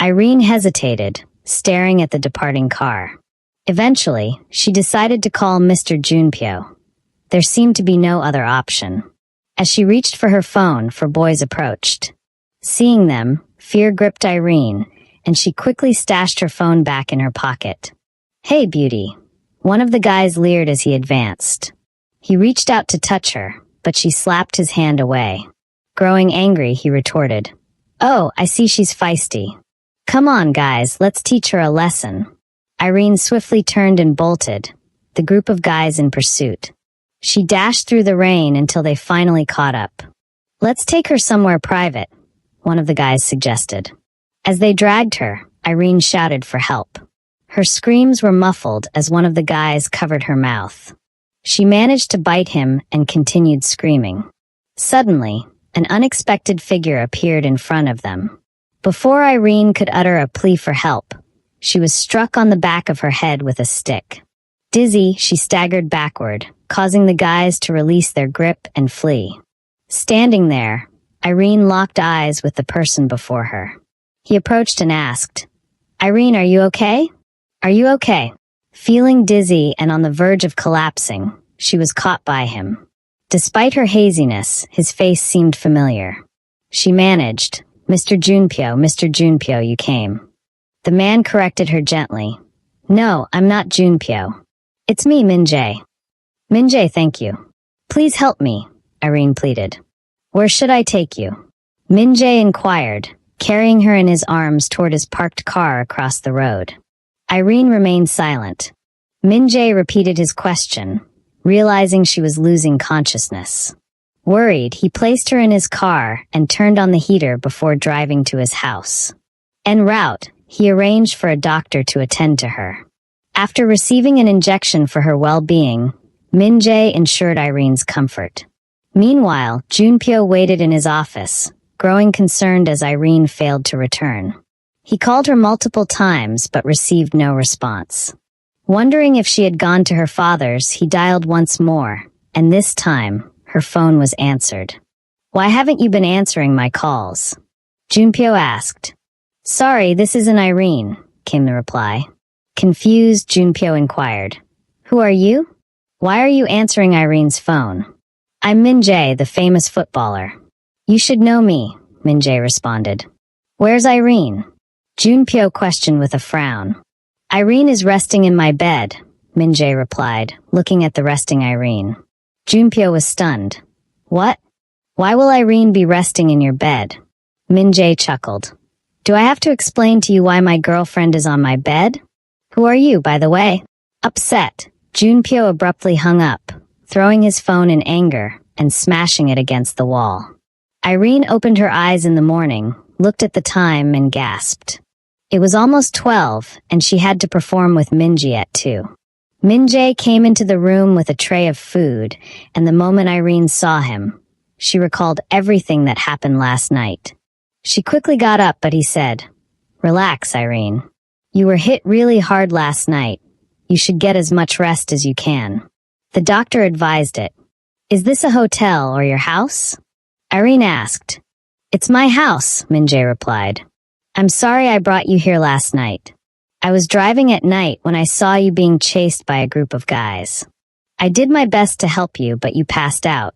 Irene hesitated, staring at the departing car. Eventually, she decided to call Mr. Junpyo. There seemed to be no other option. As she reached for her phone, four boys approached. Seeing them, fear gripped Irene, and she quickly stashed her phone back in her pocket. "Hey, beauty." One of the guys leered as he advanced. He reached out to touch her, but she slapped his hand away. Growing angry, he retorted, "Oh, I see she's feisty. Come on, guys, let's teach her a lesson." Irene swiftly turned and bolted, the group of guys in pursuit. She dashed through the rain until they finally caught up. "Let's take her somewhere private," one of the guys suggested. As they dragged her, Irene shouted for help. Her screams were muffled as one of the guys covered her mouth. She managed to bite him and continued screaming. Suddenly, an unexpected figure appeared in front of them. Before Irene could utter a plea for help, she was struck on the back of her head with a stick. Dizzy, she staggered backward, causing the guys to release their grip and flee. Standing there, Irene locked eyes with the person before her. He approached and asked, "Irene, are you okay? Are you okay?" Feeling dizzy and on the verge of collapsing, she was caught by him. Despite her haziness, his face seemed familiar. She managed, Mr. Junpyo, you came." The man corrected her gently. "No, I'm not Junpyo. It's me, Min-jae." "Min-jae, thank you." "Please help me," Irene pleaded. "Where should I take you?" Min-jae inquired, carrying her in his arms toward his parked car across the road. Irene remained silent. Min-jae repeated his question, realizing she was losing consciousness. Worried, he placed her in his car and turned on the heater before driving to his house. En route, he arranged for a doctor to attend to her. After receiving an injection for her well-being, Min-jae ensured Irene's comfort. Meanwhile, Junpyo waited in his office, growing concerned as Irene failed to return. He called her multiple times but received no response. Wondering if she had gone to her father's, he dialed once more, and this time, her phone was answered. "Why haven't you been answering my calls?" Junpyo asked. "Sorry, this isn't Irene," came the reply. Confused, Junpyo inquired, "Who are you? Why are you answering Irene's phone?" "I'm Min-jae, the famous footballer." "You should know me," Min-jae responded. "Where's Irene?" Junpyo questioned with a frown. "Irene is resting in my bed," Min-jae replied, looking at the resting Irene. Junpyo was stunned. "What? Why will Irene be resting in your bed?" Min-jae chuckled. "Do I have to explain to you why my girlfriend is on my bed? Who are you, by the way?" Upset, Junpyo abruptly hung up, throwing his phone in anger and smashing it against the wall. Irene opened her eyes in the morning, looked at the time and gasped. It was almost 12, and she had to perform with Min-jae at 2. Min-jae came into the room with a tray of food, and the moment Irene saw him, she recalled everything that happened last night. She quickly got up, but he said, "Relax, Irene. You were hit really hard last night. You should get as much rest as you can." The doctor advised it. "Is this a hotel or your house?" Irene asked. "It's my house," Min-jae replied. "I'm sorry I brought you here last night. I was driving at night when I saw you being chased by a group of guys. I did my best to help you, but you passed out.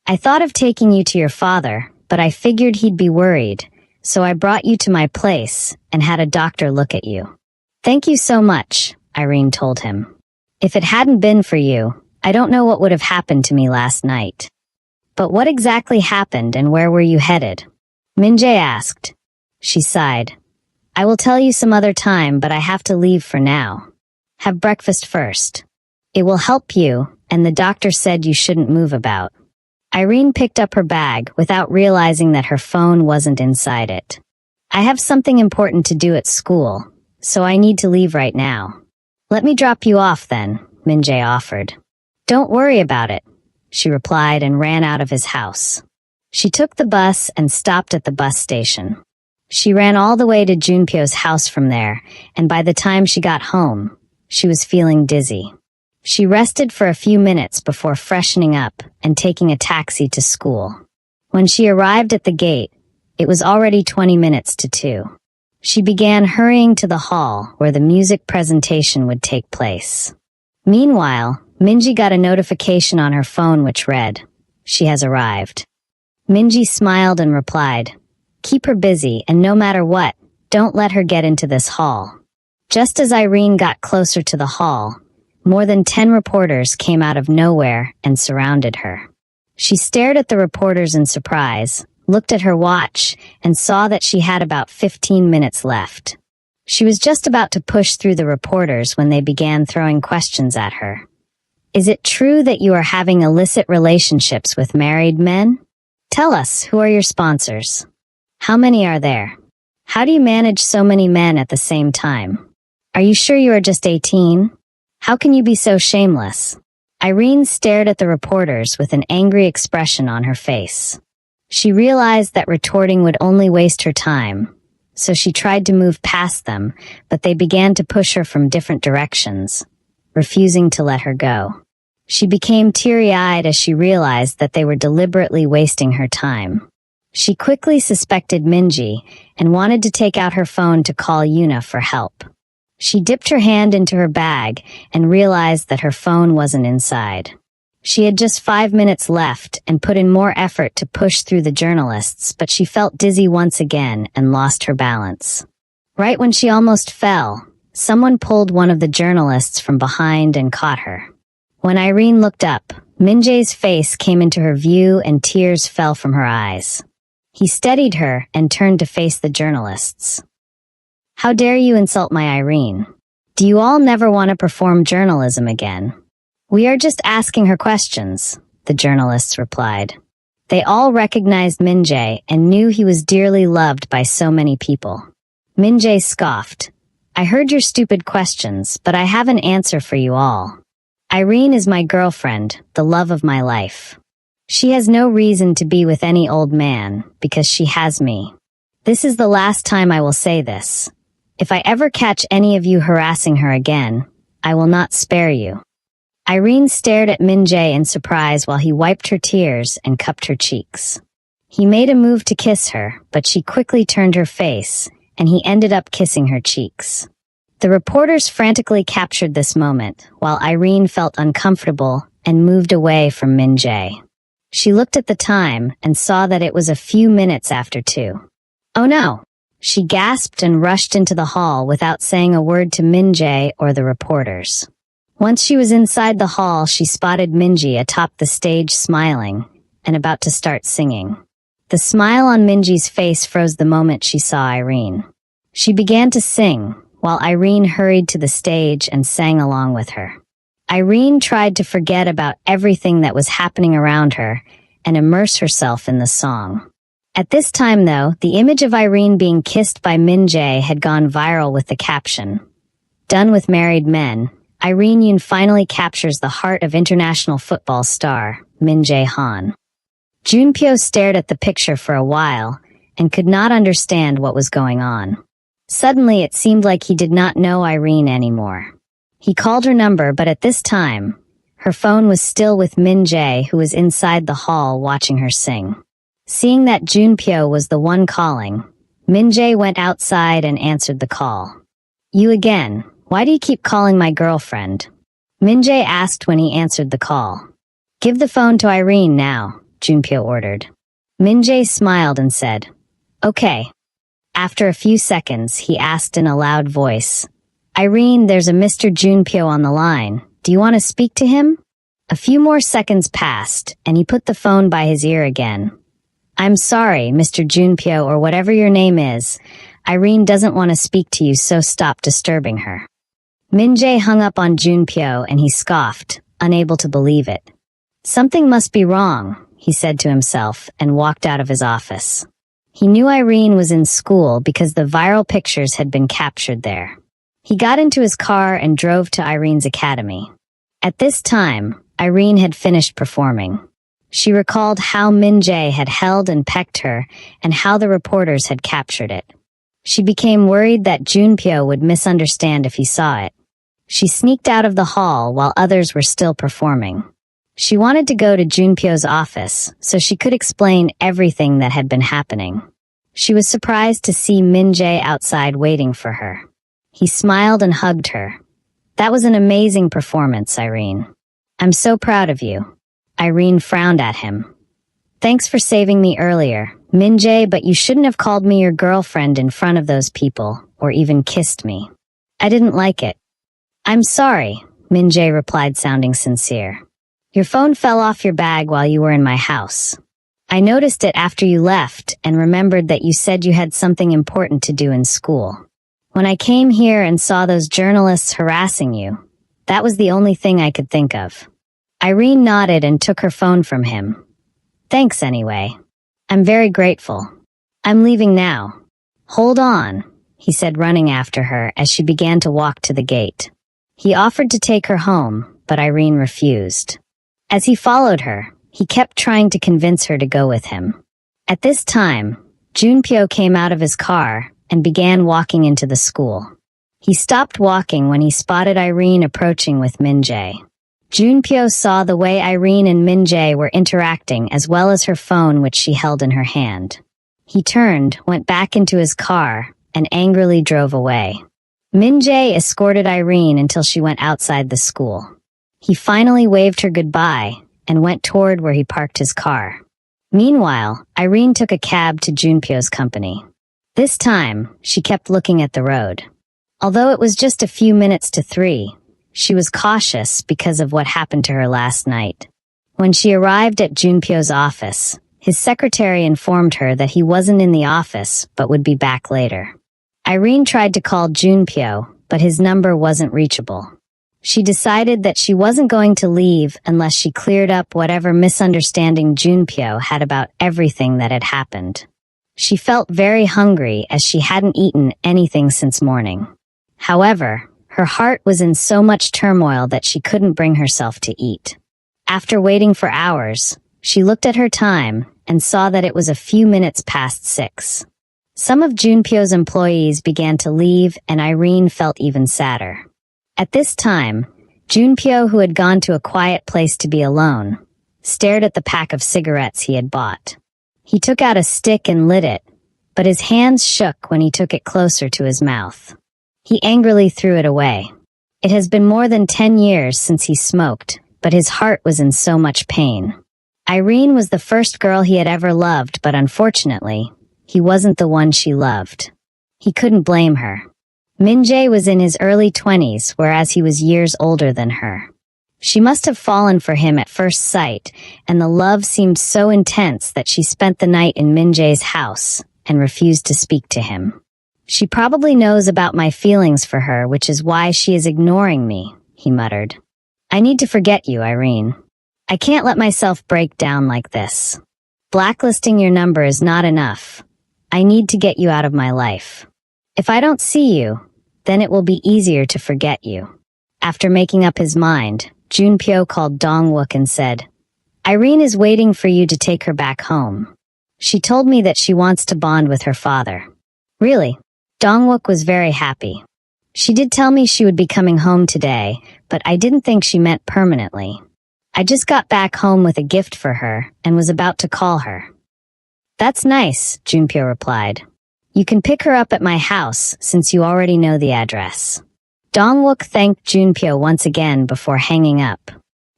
I thought of taking you to your father, but I figured he'd be worried, so I brought you to my place and had a doctor look at you." "Thank you so much," Irene told him. "If it hadn't been for you, I don't know what would have happened to me last night." "But what exactly happened and where were you headed?" Min-jae asked. She sighed. "I will tell you some other time, but I have to leave for now. Have breakfast first. It will help you, and the doctor said you shouldn't move about." Irene picked up her bag without realizing that her phone wasn't inside it. "I have something important to do at school, so I need to leave right now." "Let me drop you off then," Min-jae offered. "Don't worry about it," she replied and ran out of his house. She took the bus and stopped at the bus station. She ran all the way to Junpyo's house from there, and by the time she got home, she was feeling dizzy. She rested for a few minutes before freshening up and taking a taxi to school. When she arrived at the gate, it was already 20 minutes to 2. She began hurrying to the hall where the music presentation would take place. Meanwhile, Min-jae got a notification on her phone which read, "She has arrived." Min-jae smiled and replied, Keep her busy, and no matter what, don't let her get into this hall." Just as Irene got closer to the hall, more than 10 reporters came out of nowhere and surrounded her. She stared at the reporters in surprise, looked at her watch, and saw that she had about 15 minutes left. She was just about to push through the reporters when they began throwing questions at her. "Is it true that you are having illicit relationships with married men? Tell us, who are your sponsors? How many are there? How do you manage so many men at the same time? Are you sure you are just 18? How can you be so shameless?" Irene stared at the reporters with an angry expression on her face. She realized that retorting would only waste her time, so she tried to move past them, but they began to push her from different directions, refusing to let her go. She became teary-eyed as she realized that they were deliberately wasting her time. She quickly suspected Minji and wanted to take out her phone to call Yuna for help. She dipped her hand into her bag and realized that her phone wasn't inside. She had just 5 minutes left and put in more effort to push through the journalists, but she felt dizzy once again and lost her balance. Right when she almost fell, someone pulled one of the journalists from behind and caught her. When Irene looked up, Minjae's face came into her view and tears fell from her eyes. He steadied her and turned to face the journalists. "How dare you insult my Irene? Do you all never want to perform journalism again?" "We are just asking her questions," the journalists replied. They all recognized Minjae and knew he was dearly loved by so many people. Minjae scoffed. "I heard your stupid questions, but I have an answer for you all. Irene is my girlfriend, the love of my life. She has no reason to be with any old man, because she has me. This is the last time I will say this. If I ever catch any of you harassing her again, I will not spare you." Irene stared at Minjae in surprise while he wiped her tears and cupped her cheeks. He made a move to kiss her, but she quickly turned her face, and he ended up kissing her cheeks. The reporters frantically captured this moment, while Irene felt uncomfortable and moved away from Minjae. She looked at the time and saw that it was a few minutes after 2. "Oh no!" She gasped and rushed into the hall without saying a word to Minjae or the reporters. Once she was inside the hall, she spotted Minji atop the stage smiling and about to start singing. The smile on Minji's face froze the moment she saw Irene. She began to sing, while Irene hurried to the stage and sang along with her. Irene tried to forget about everything that was happening around her and immerse herself in the song. At this time, though, the image of Irene being kissed by Minjae had gone viral with the caption, "Done with married men, Irene Yoon finally captures the heart of international football star, Min Jae-han." Junpyo stared at the picture for a while and could not understand what was going on. Suddenly, it seemed like he did not know Irene anymore. He called her number, but at this time, her phone was still with Min Jae, who was inside the hall watching her sing. Seeing that Junpyo was the one calling, Min Jae went outside and answered the call. "You again. Why do you keep calling my girlfriend?" Min Jae asked when he answered the call. "Give the phone to Irene now," Junpyo ordered. Min Jae smiled and said, "Okay." After a few seconds, he asked in a loud voice, "Irene, there's a Mr. Junpyo on the line. Do you want to speak to him?" A few more seconds passed, and he put the phone by his ear again. "I'm sorry, Mr. Junpyo, or whatever your name is. Irene doesn't want to speak to you, so stop disturbing her." Min Jae hung up on Junpyo and he scoffed, unable to believe it. "Something must be wrong," he said to himself and walked out of his office. He knew Irene was in school because the viral pictures had been captured there. He got into his car and drove to Irene's academy. At this time, Irene had finished performing. She recalled how Min Jae had held and pecked her and how the reporters had captured it. She became worried that Junpyo would misunderstand if he saw it. She sneaked out of the hall while others were still performing. She wanted to go to Junpyo's office so she could explain everything that had been happening. She was surprised to see Min Jae outside waiting for her. He smiled and hugged her. "That was an amazing performance, Irene. I'm so proud of you." Irene frowned at him. Thanks for saving me earlier, Min-jae, but you shouldn't have called me your girlfriend in front of those people, or even kissed me. I didn't like it. I'm sorry, Min-jae replied, sounding sincere. Your phone fell off your bag while you were in my house. I noticed it after you left and remembered that you said you had something important to do in school. When I came here and saw those journalists harassing you, that was the only thing I could think of. Irene nodded and took her phone from him. Thanks anyway. I'm very grateful. I'm leaving now. Hold on, he said, running after her as she began to walk to the gate. He offered to take her home, but Irene refused. As he followed her, he kept trying to convince her to go with him. At this time, Junpyo came out of his car and began walking into the school. He stopped walking when he spotted Irene approaching with Min-jae. Junpyo saw the way Irene and Min-jae were interacting as well as her phone, which she held in her hand. He turned, went back into his car, and angrily drove away. Min-jae escorted Irene until she went outside the school. He finally waved her goodbye and went toward where he parked his car. Meanwhile, Irene took a cab to Junpyo's company. This time, she kept looking at the road. Although it was just a few minutes to 3, she was cautious because of what happened to her last night. When she arrived at Junpyo's office, his secretary informed her that he wasn't in the office but would be back later. Irene tried to call Junpyo, but his number wasn't reachable. She decided that she wasn't going to leave unless she cleared up whatever misunderstanding Junpyo had about everything that had happened. She felt very hungry as she hadn't eaten anything since morning. However, her heart was in so much turmoil that she couldn't bring herself to eat. After waiting for hours, she looked at her time and saw that it was a few minutes past 6. Some of Junpyo's employees began to leave, and Irene felt even sadder. At this time, Junpyo, who had gone to a quiet place to be alone, stared at the pack of cigarettes he had bought. He took out a stick and lit it, but his hands shook when he took it closer to his mouth. He angrily threw it away. It has been more than 10 years since he smoked, but his heart was in so much pain. Irene was the first girl he had ever loved, but unfortunately, he wasn't the one she loved. He couldn't blame her. Min-jae was in his early 20s, whereas he was years older than her. She must have fallen for him at first sight, and the love seemed so intense that she spent the night in Min-jae's house and refused to speak to him. She probably knows about my feelings for her, which is why she is ignoring me, he muttered. I need to forget you, Irene. I can't let myself break down like this. Blacklisting your number is not enough. I need to get you out of my life. If I don't see you, then it will be easier to forget you. After making up his mind, Junpyo called Dong-wook and said, Irene is waiting for you to take her back home. She told me that she wants to bond with her father. Really? Dong-wook was very happy. She did tell me she would be coming home today, but I didn't think she meant permanently. I just got back home with a gift for her and was about to call her. That's nice, Junpyo replied. You can pick her up at my house since you already know the address. Dong-wook thanked Junpyo once again before hanging up.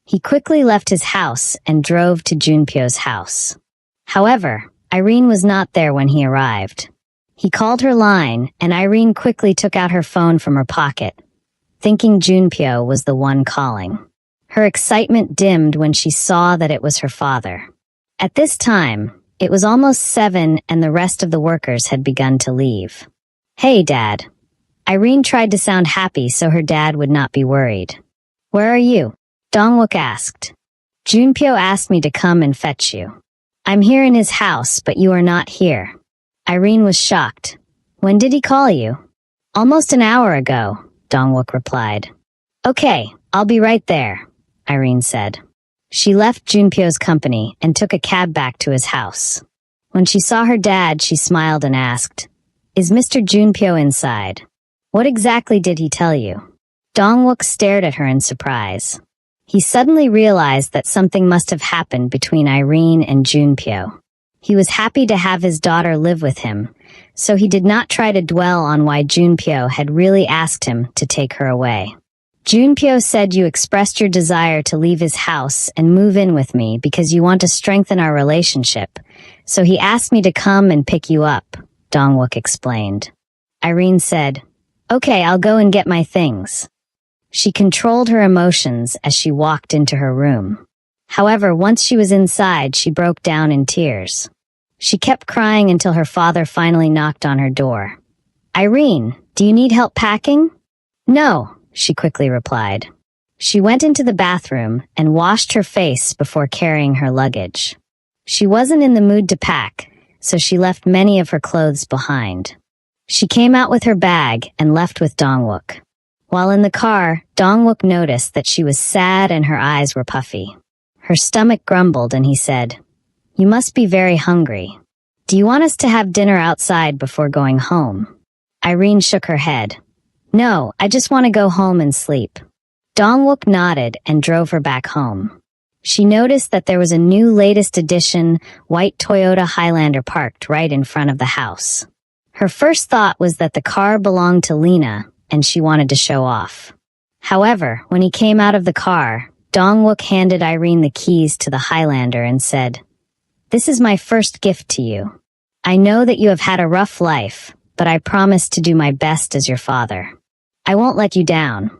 He quickly left his house and drove to Junpyo's house. However, Irene was not there when he arrived. He called her line, and Irene quickly took out her phone from her pocket, thinking Junpyo was the one calling. Her excitement dimmed when she saw that it was her father. At this time, it was almost 7 and the rest of the workers had begun to leave. Hey, Dad. Irene tried to sound happy so her dad would not be worried. Where are you? Dong-wook asked. Junpyo asked me to come and fetch you. I'm here in his house, but you are not here. Irene was shocked. When did he call you? Almost an hour ago, Dong-wook replied. Okay, I'll be right there, Irene said. She left Junpyo's company and took a cab back to his house. When she saw her dad, she smiled and asked, Is Mr. Junpyo inside? What exactly did he tell you? Dong-wook stared at her in surprise. He suddenly realized that something must have happened between Irene and Junpyo. He was happy to have his daughter live with him, so he did not try to dwell on why Junpyo had really asked him to take her away. Junpyo said you expressed your desire to leave his house and move in with me because you want to strengthen our relationship, so he asked me to come and pick you up, Dongwook explained. Irene said, "Okay, I'll go and get my things." She controlled her emotions as she walked into her room. However, once she was inside, she broke down in tears. She kept crying until her father finally knocked on her door. "Irene, do you need help packing?" "No," she quickly replied. She went into the bathroom and washed her face before carrying her luggage. She wasn't in the mood to pack, so she left many of her clothes behind. She came out with her bag and left with Dongwook. While in the car, Dongwook noticed that she was sad and her eyes were puffy. Her stomach grumbled and he said, "You must be very hungry. Do you want us to have dinner outside before going home?" Irene shook her head. "No, I just want to go home and sleep." Dongwook nodded and drove her back home. She noticed that there was a new latest edition white Toyota Highlander parked right in front of the house. Her first thought was that the car belonged to Lena, and she wanted to show off. However, when he came out of the car, Dongwook handed Irene the keys to the Highlander and said, "This is my first gift to you. I know that you have had a rough life, but I promise to do my best as your father. I won't let you down.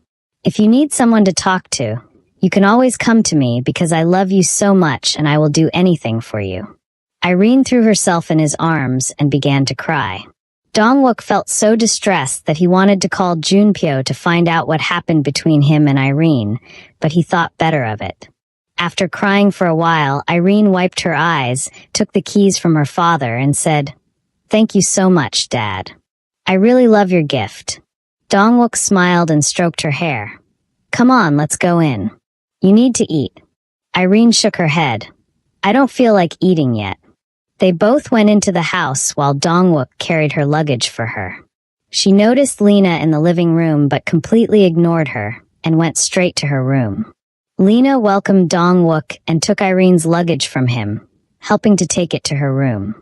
If you need someone to talk to, you can always come to me because I love you so much and I will do anything for you." Irene threw herself in his arms and began to cry. Dongwook felt so distressed that he wanted to call Junpyo to find out what happened between him and Irene, but he thought better of it. After crying for a while, Irene wiped her eyes, took the keys from her father, and said, "Thank you so much, Dad. I really love your gift." Dongwook smiled and stroked her hair. "Come on, let's go in. You need to eat." Irene shook her head. "I don't feel like eating yet." They both went into the house while Dongwook carried her luggage for her. She noticed Lena in the living room but completely ignored her and went straight to her room. Lena welcomed Dongwook and took Irene's luggage from him, helping to take it to her room.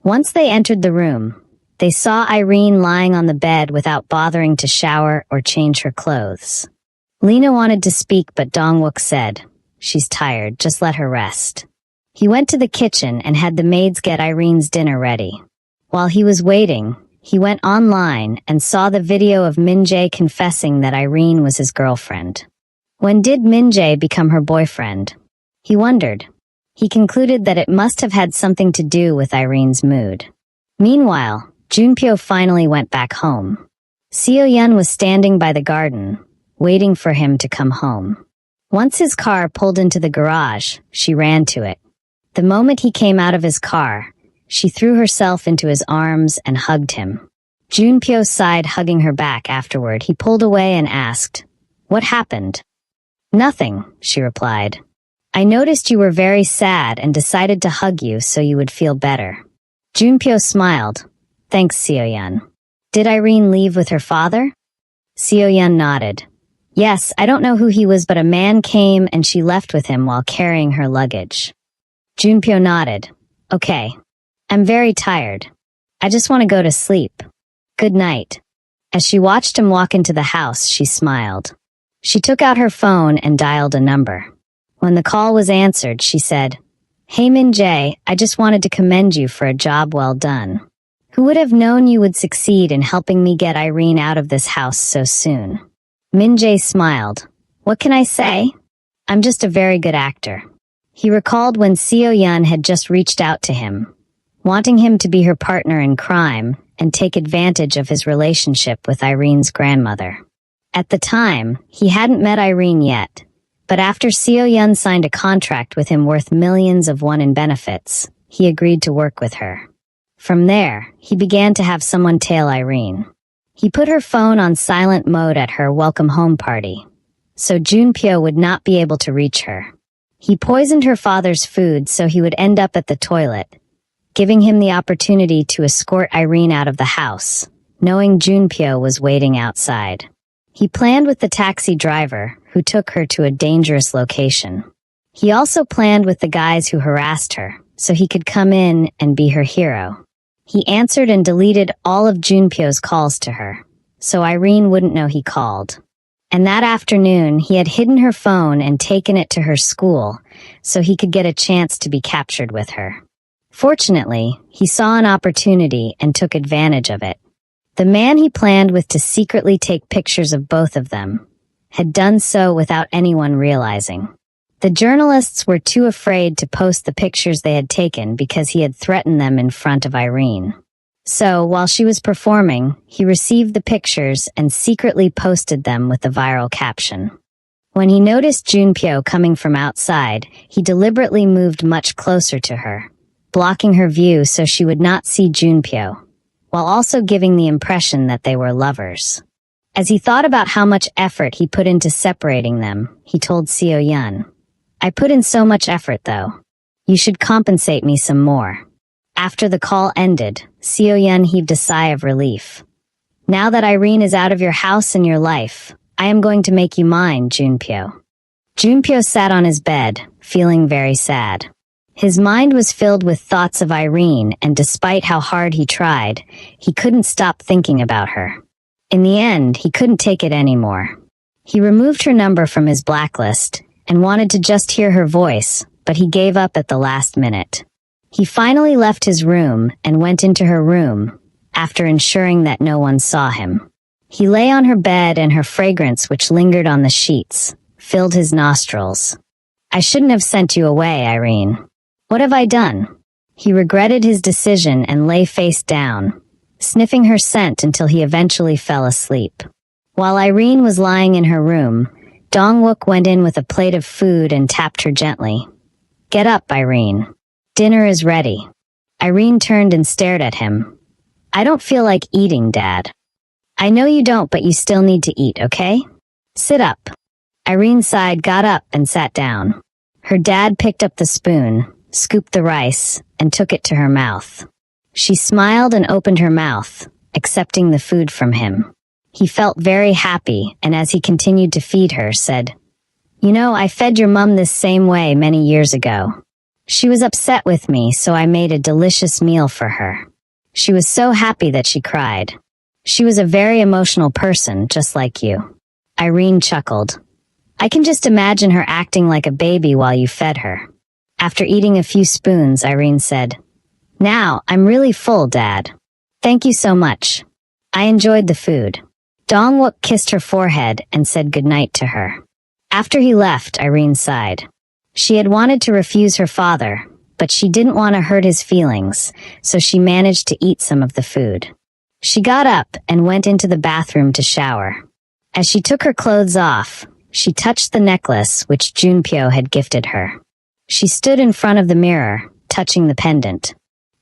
Once they entered the room, they saw Irene lying on the bed without bothering to shower or change her clothes. Lena wanted to speak, but Dongwook said, "She's tired, just let her rest." He went to the kitchen and had the maids get Irene's dinner ready. While he was waiting, he went online and saw the video of Min-jae confessing that Irene was his girlfriend. When did Min-jae become her boyfriend? He wondered. He concluded that it must have had something to do with Irene's mood. Meanwhile, Junpyo finally went back home. Seo-yeon was standing by the garden, waiting for him to come home. Once his car pulled into the garage, she ran to it. The moment he came out of his car, she threw herself into his arms and hugged him. Junpyo sighed, hugging her back. Afterward, he pulled away and asked, "What happened?" "Nothing," she replied. "I noticed you were very sad and decided to hug you so you would feel better." Junpyo smiled. "Thanks, Seo-yeon. Did Irene leave with her father?" Seo-yeon nodded. "Yes, I don't know who he was, but a man came and she left with him while carrying her luggage." Junpyo nodded. "Okay. I'm very tired. I just want to go to sleep. Good night." As she watched him walk into the house, she smiled. She took out her phone and dialed a number. When the call was answered, she said, "Hey Min-jae, I just wanted to commend you for a job well done. Who would have known you would succeed in helping me get Irene out of this house so soon?" Min-jae smiled. "What can I say? I'm just a very good actor." He recalled when Seo-yeon had just reached out to him, wanting him to be her partner in crime and take advantage of his relationship with Irene's grandmother. At the time, he hadn't met Irene yet, but after Seo-yeon signed a contract with him worth millions of won in benefits, he agreed to work with her. From there, he began to have someone tail Irene. He put her phone on silent mode at her welcome home party, so Junpyo would not be able to reach her. He poisoned her father's food so he would end up at the toilet, giving him the opportunity to escort Irene out of the house, knowing Junpyo was waiting outside. He planned with the taxi driver, who took her to a dangerous location. He also planned with the guys who harassed her, so he could come in and be her hero. He answered and deleted all of Junpyo's calls to her, so Irene wouldn't know he called. And that afternoon, he had hidden her phone and taken it to her school so he could get a chance to be captured with her. Fortunately, he saw an opportunity and took advantage of it. The man he planned with to secretly take pictures of both of them had done so without anyone realizing. The journalists were too afraid to post the pictures they had taken because he had threatened them in front of Irene. So, while she was performing, he received the pictures and secretly posted them with the viral caption. When he noticed Junpyo coming from outside, he deliberately moved much closer to her, blocking her view so she would not see Junpyo, while also giving the impression that they were lovers. As he thought about how much effort he put into separating them, he told Seo-yeon, "I put in so much effort though. You should compensate me some more." After the call ended, Seo-yeon heaved a sigh of relief. "Now that Irene is out of your house and your life, I am going to make you mine, Junpyo." Junpyo sat on his bed, feeling very sad. His mind was filled with thoughts of Irene, and despite how hard he tried, he couldn't stop thinking about her. In the end, he couldn't take it anymore. He removed her number from his blacklist and wanted to just hear her voice, but he gave up at the last minute. He finally left his room and went into her room, after ensuring that no one saw him. He lay on her bed, and her fragrance, which lingered on the sheets, filled his nostrils. "I shouldn't have sent you away, Irene. What have I done?" He regretted his decision and lay face down, sniffing her scent until he eventually fell asleep. While Irene was lying in her room, Dong-wook went in with a plate of food and tapped her gently. "Get up, Irene. Dinner is ready." Irene turned and stared at him. "I don't feel like eating, Dad." "I know you don't, but you still need to eat, okay? Sit up." Irene sighed, got up, and sat down. Her dad picked up the spoon, scooped the rice, and took it to her mouth. She smiled and opened her mouth, accepting the food from him. He felt very happy, and as he continued to feed her, said, "You know, I fed your mum this same way many years ago. She was upset with me, so I made a delicious meal for her. She was so happy that she cried. She was a very emotional person, just like you." Irene chuckled. "I can just imagine her acting like a baby while you fed her." After eating a few spoons, Irene said, "Now, I'm really full, Dad. Thank you so much. I enjoyed the food." Dong-wook kissed her forehead and said goodnight to her. After he left, Irene sighed. She had wanted to refuse her father, but she didn't want to hurt his feelings, so she managed to eat some of the food. She got up and went into the bathroom to shower. As she took her clothes off, she touched the necklace which Junpyo had gifted her. She stood in front of the mirror, touching the pendant.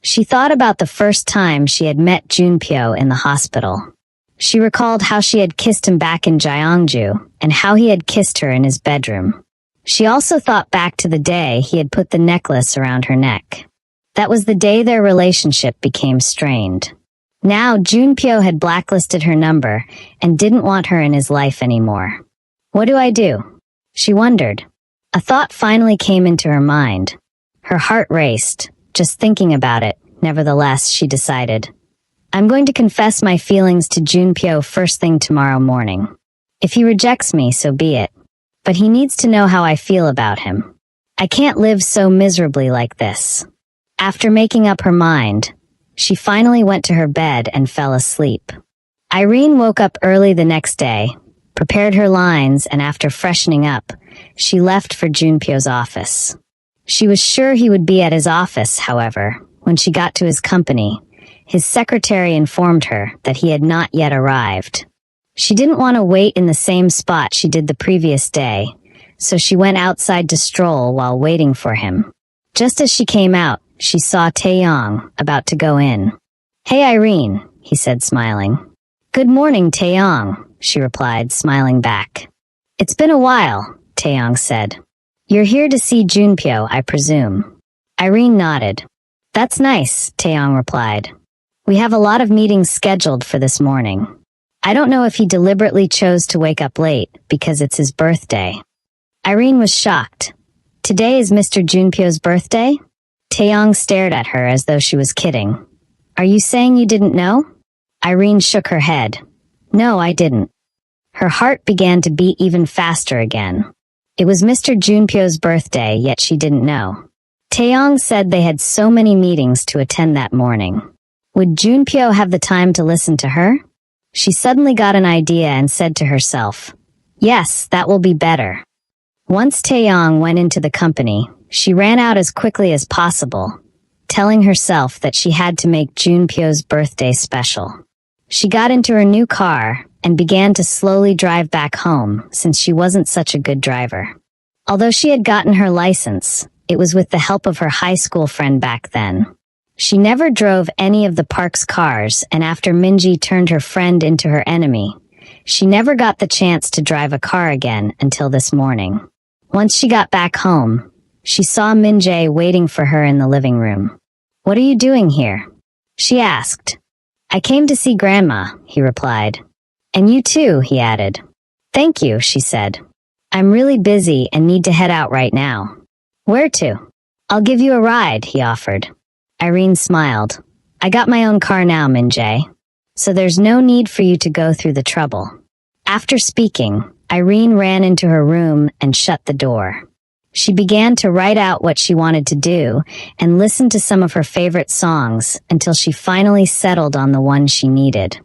She thought about the first time she had met Junpyo in the hospital. She recalled how she had kissed him back in Gyeongju and how he had kissed her in his bedroom. She also thought back to the day he had put the necklace around her neck. That was the day their relationship became strained. Now Junpyo had blacklisted her number and didn't want her in his life anymore. What do I do? She wondered. A thought finally came into her mind. Her heart raced, just thinking about it. Nevertheless, she decided, I'm going to confess my feelings to Junpyo first thing tomorrow morning. If he rejects me, so be it. But he needs to know how I feel about him. I can't live so miserably like this. After making up her mind, she finally went to her bed and fell asleep. Irene woke up early the next day, prepared her lines, and after freshening up, she left for Junpyo's office. She was sure he would be at his office, however. When she got to his company, his secretary informed her that he had not yet arrived. She didn't want to wait in the same spot she did the previous day, so she went outside to stroll while waiting for him. Just as she came out, she saw Taeyong about to go in. Hey Irene, he said, smiling. Good morning, Taeyong, she replied, smiling back. It's been a while, Taeyong said. You're here to see Junpyo, I presume. Irene nodded. That's nice, Taeyong replied. We have a lot of meetings scheduled for this morning. I don't know if he deliberately chose to wake up late because it's his birthday. Irene was shocked. Today is Mr. Junpyo's birthday? Taeyong stared at her as though she was kidding. Are you saying you didn't know? Irene shook her head. No, I didn't. Her heart began to beat even faster again. It was Mr. Junpyo's birthday, yet she didn't know. Taeyong said they had so many meetings to attend that morning. Would Junpyo have the time to listen to her? She suddenly got an idea and said to herself, "Yes, that will be better." Once Taeyong went into the company, she ran out as quickly as possible, telling herself that she had to make Junpyo's birthday special. She got into her new car and began to slowly drive back home since she wasn't such a good driver. Although she had gotten her license, it was with the help of her high school friend back then. She never drove any of the park's cars, and after Minji turned her friend into her enemy, she never got the chance to drive a car again until this morning. Once she got back home, she saw Minjae waiting for her in the living room. "What are you doing here?" she asked. "I came to see Grandma," he replied. "And you too," he added. "Thank you," she said. "I'm really busy and need to head out right now." "Where to?" "I'll give you a ride," he offered. Irene smiled. "I got my own car now, Minjae. So there's no need for you to go through the trouble." After speaking, Irene ran into her room and shut the door. She began to write out what she wanted to do and listen to some of her favorite songs until she finally settled on the one she needed.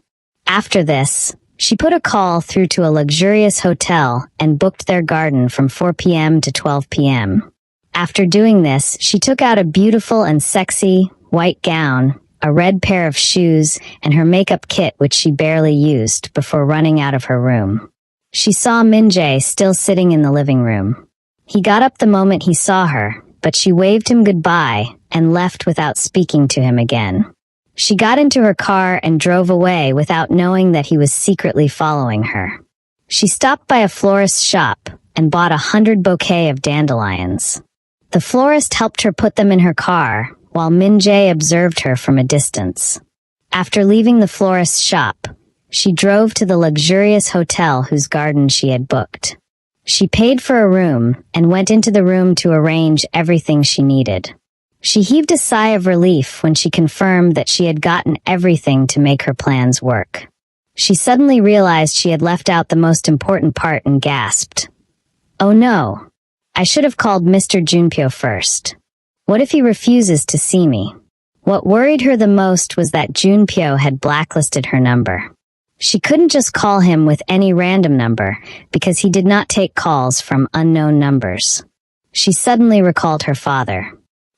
After this, she put a call through to a luxurious hotel and booked their garden from 4 p.m. to 12 p.m. After doing this, she took out a beautiful and sexy white gown, a red pair of shoes, and her makeup kit, which she barely used, before running out of her room. She saw Minjae still sitting in the living room. He got up the moment he saw her, but she waved him goodbye and left without speaking to him again. She got into her car and drove away without knowing that he was secretly following her. She stopped by a florist's shop and bought 100 bouquets of dandelions. The florist helped her put them in her car, while Minjae observed her from a distance. After leaving the florist's shop, she drove to the luxurious hotel whose garden she had booked. She paid for a room and went into the room to arrange everything she needed. She heaved a sigh of relief when she confirmed that she had gotten everything to make her plans work. She suddenly realized she had left out the most important part and gasped. "Oh no, I should have called Mr. Junpyo first. What if he refuses to see me?" What worried her the most was that Junpyo had blacklisted her number. She couldn't just call him with any random number because he did not take calls from unknown numbers. She suddenly recalled her father.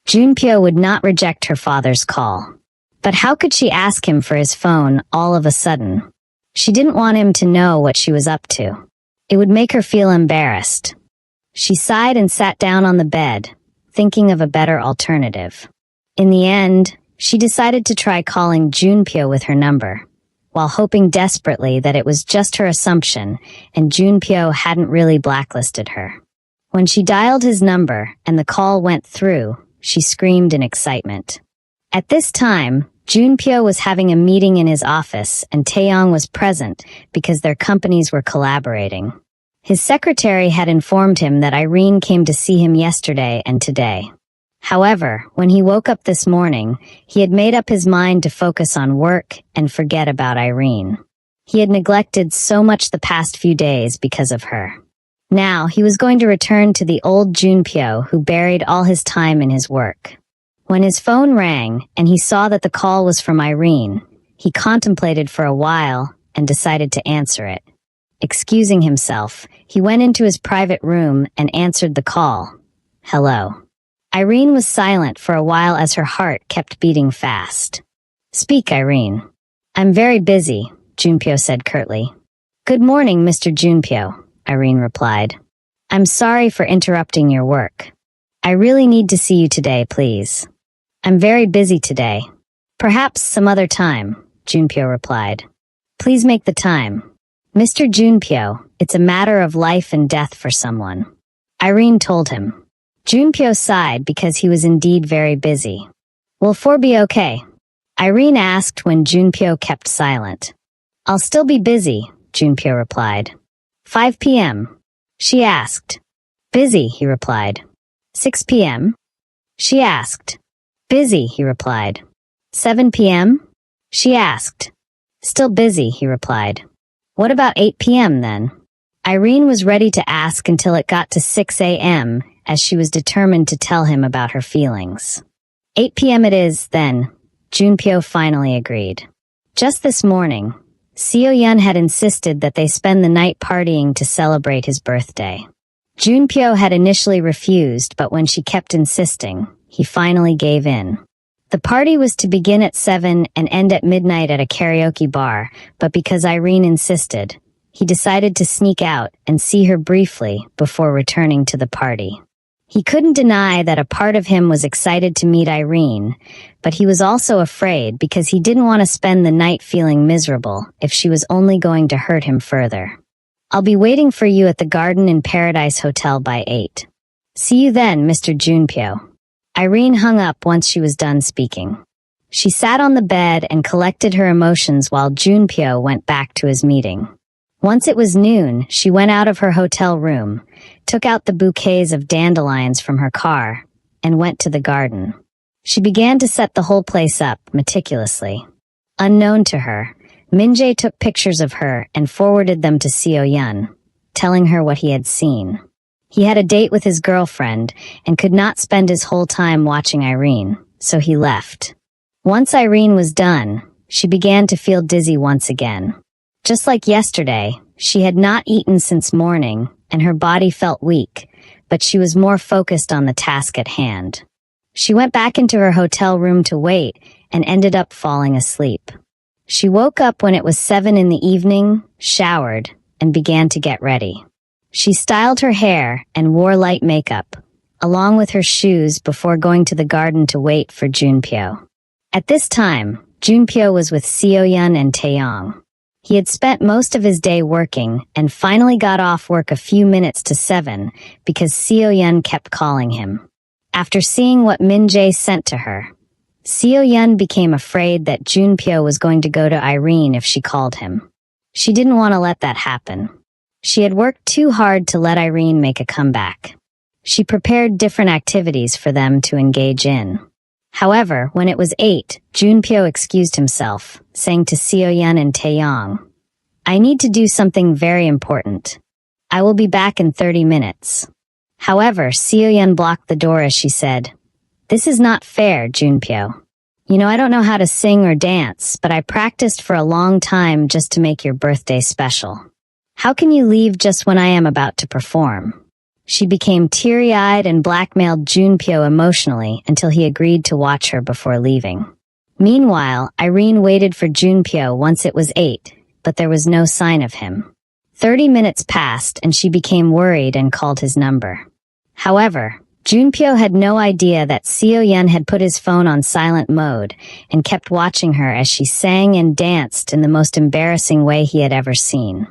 Junpyo would not reject her father's call. But how could she ask him for his phone all of a sudden? She didn't want him to know what she was up to. It would make her feel embarrassed. She sighed and sat down on the bed, thinking of a better alternative. In the end, she decided to try calling Junpyo with her number, while hoping desperately that it was just her assumption and Junpyo hadn't really blacklisted her. When she dialed his number and the call went through, she screamed in excitement. At this time, Junpyo was having a meeting in his office and Taeyong was present because their companies were collaborating. His secretary had informed him that Irene came to see him yesterday and today. However, when he woke up this morning, he had made up his mind to focus on work and forget about Irene. He had neglected so much the past few days because of her. Now, he was going to return to the old Junpyo who buried all his time in his work. When his phone rang and he saw that the call was from Irene, he contemplated for a while and decided to answer it. Excusing himself, he went into his private room and answered the call. "Hello." Irene was silent for a while as her heart kept beating fast. "Speak, Irene." "I'm very busy," Junpyo said curtly. "Good morning, Mr. Junpyo," Irene replied. "I'm sorry for interrupting your work. I really need to see you today, please." "I'm very busy today. Perhaps some other time," Junpyo replied. "Please make the time." "Mr. Junpyo, it's a matter of life and death for someone," Irene told him. Junpyo sighed because he was indeed very busy. "Will 4 be okay?" Irene asked when Junpyo kept silent. "I'll still be busy," Junpyo replied. 5 p.m. she asked. "Busy," he replied. 6 p.m. she asked. "Busy," he replied. 7 p.m. she asked. "Still busy," he replied. What about 8 p.m. then? Irene was ready to ask until it got to 6 a.m., as she was determined to tell him about her feelings. 8 p.m. it is, then, Junpyo finally agreed. Just this morning, Seo-yeon had insisted that they spend the night partying to celebrate his birthday. Junpyo had initially refused, but when she kept insisting, he finally gave in. The party was to begin at 7 and end at midnight at a karaoke bar, but because Irene insisted, he decided to sneak out and see her briefly before returning to the party. He couldn't deny that a part of him was excited to meet Irene, but he was also afraid because he didn't want to spend the night feeling miserable if she was only going to hurt him further. I'll be waiting for you at the Garden in Paradise Hotel by 8. See you then, Mr. Junpyo. Irene hung up once she was done speaking. She sat on the bed and collected her emotions while Junpyo went back to his meeting. Once it was noon, she went out of her hotel room, took out the bouquets of dandelions from her car, and went to the garden. She began to set the whole place up meticulously. Unknown to her, Min-jae took pictures of her and forwarded them to Seo-yeon, telling her what he had seen. He had a date with his girlfriend and could not spend his whole time watching Irene, so he left. Once Irene was done, she began to feel dizzy once again. Just like yesterday, she had not eaten since morning, and her body felt weak, but she was more focused on the task at hand. She went back into her hotel room to wait and ended up falling asleep. She woke up when it was 7 in the evening, showered, and began to get ready. She styled her hair and wore light makeup, along with her shoes before going to the garden to wait for Junpyo. At this time, Junpyo was with Seo-yeon and Taeyong. He had spent most of his day working and finally got off work a few minutes to 7 because Seo-yeon kept calling him. After seeing what Min-jae sent to her, Seo-yeon became afraid that Junpyo was going to go to Irene if she called him. She didn't want to let that happen. She had worked too hard to let Irene make a comeback. She prepared different activities for them to engage in. However, when it was 8, Junpyo excused himself, saying to Seo-yeon and Taeyong, "I need to do something very important. I will be back in 30 minutes. However, Seo-yeon blocked the door as she said, "This is not fair, Junpyo. You know, I don't know how to sing or dance, but I practiced for a long time just to make your birthday special. How can you leave just when I am about to perform?" She became teary-eyed and blackmailed Junpyo emotionally until he agreed to watch her before leaving. Meanwhile, Irene waited for Junpyo once it was 8, but there was no sign of him. 30 minutes passed and she became worried and called his number. However, Junpyo had no idea that Seo-yeon had put his phone on silent mode and kept watching her as she sang and danced in the most embarrassing way he had ever seen.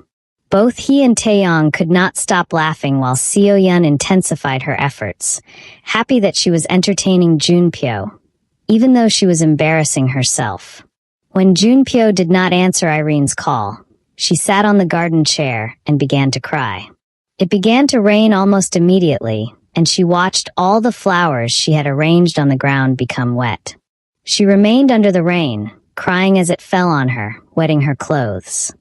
Both he and Taeyong could not stop laughing while Seo-yeon intensified her efforts, happy that she was entertaining Junpyo, even though she was embarrassing herself. When Junpyo did not answer Irene's call, she sat on the garden chair and began to cry. It began to rain almost immediately, and she watched all the flowers she had arranged on the ground become wet. She remained under the rain, crying as it fell on her, wetting her clothes.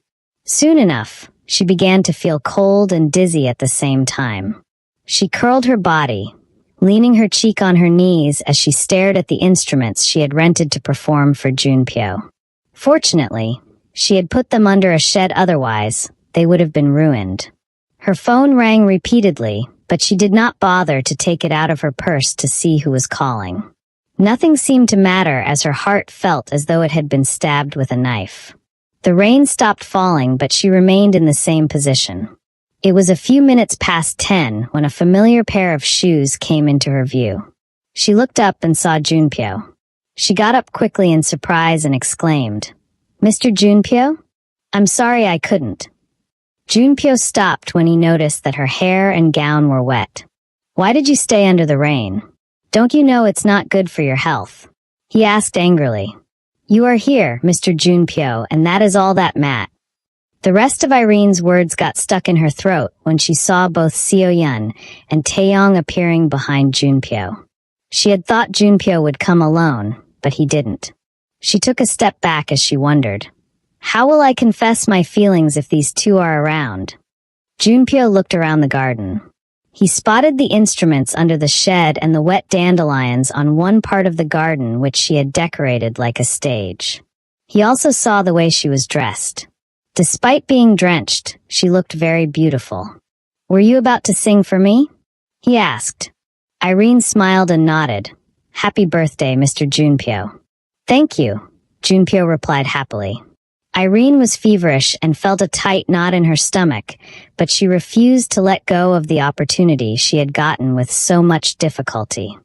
Soon enough, she began to feel cold and dizzy at the same time. She curled her body, leaning her cheek on her knees as she stared at the instruments she had rented to perform for Junpyo. Fortunately, she had put them under a shed, otherwise, they would have been ruined. Her phone rang repeatedly, but she did not bother to take it out of her purse to see who was calling. Nothing seemed to matter as her heart felt as though it had been stabbed with a knife. The rain stopped falling, but she remained in the same position. It was a few minutes past 10 when a familiar pair of shoes came into her view. She looked up and saw Junpyo. She got up quickly in surprise and exclaimed, "Mr. Junpyo? I'm sorry I couldn't." Junpyo stopped when he noticed that her hair and gown were wet. "Why did you stay under the rain? Don't you know it's not good for your health?" he asked angrily. "You are here, Mr. Junpyo, and that is all that matters." The rest of Irene's words got stuck in her throat when she saw both Seo-yeon and Taeyong appearing behind Junpyo. She had thought Junpyo would come alone, but he didn't. She took a step back as she wondered, How will I confess my feelings if these two are around? Junpyo looked around the garden. He spotted the instruments under the shed and the wet dandelions on one part of the garden which she had decorated like a stage. He also saw the way she was dressed. Despite being drenched, she looked very beautiful. Were you about to sing for me? He asked. Irene smiled and nodded. Happy birthday, Mr. Junpyo. Thank you, Junpyo replied happily. Irene was feverish and felt a tight knot in her stomach, but she refused to let go of the opportunity she had gotten with so much difficulty.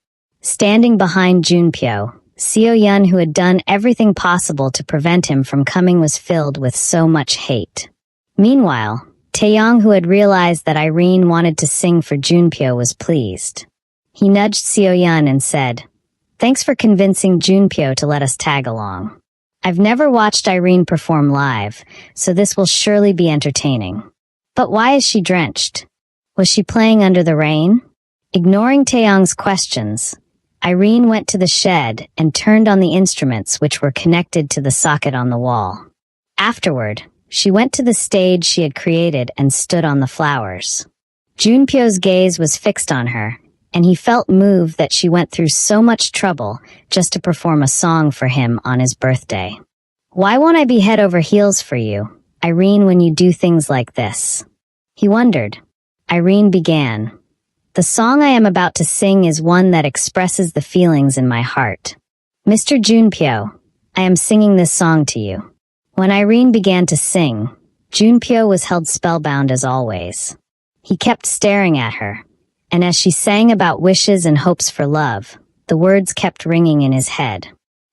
Standing behind Junpyo, Seo-yeon, who had done everything possible to prevent him from coming, was filled with so much hate. Meanwhile, Taeyong, who had realized that Irene wanted to sing for Junpyo, was pleased. He nudged Seo-yeon and said, "Thanks for convincing Junpyo to let us tag along. I've never watched Irene perform live, so this will surely be entertaining. But why is she drenched? Was she playing under the rain?" Ignoring Taeyong's questions, Irene went to the shed and turned on the instruments which were connected to the socket on the wall. Afterward, she went to the stage she had created and stood on the flowers. Junpyo's gaze was fixed on her, and he felt moved that she went through so much trouble just to perform a song for him on his birthday. Why won't I be head over heels for you, Irene, when you do things like this? He wondered. Irene began. The song I am about to sing is one that expresses the feelings in my heart. Mr. Junpyo, I am singing this song to you. When Irene began to sing, Junpyo was held spellbound as always. He kept staring at her, and as she sang about wishes and hopes for love, the words kept ringing in his head.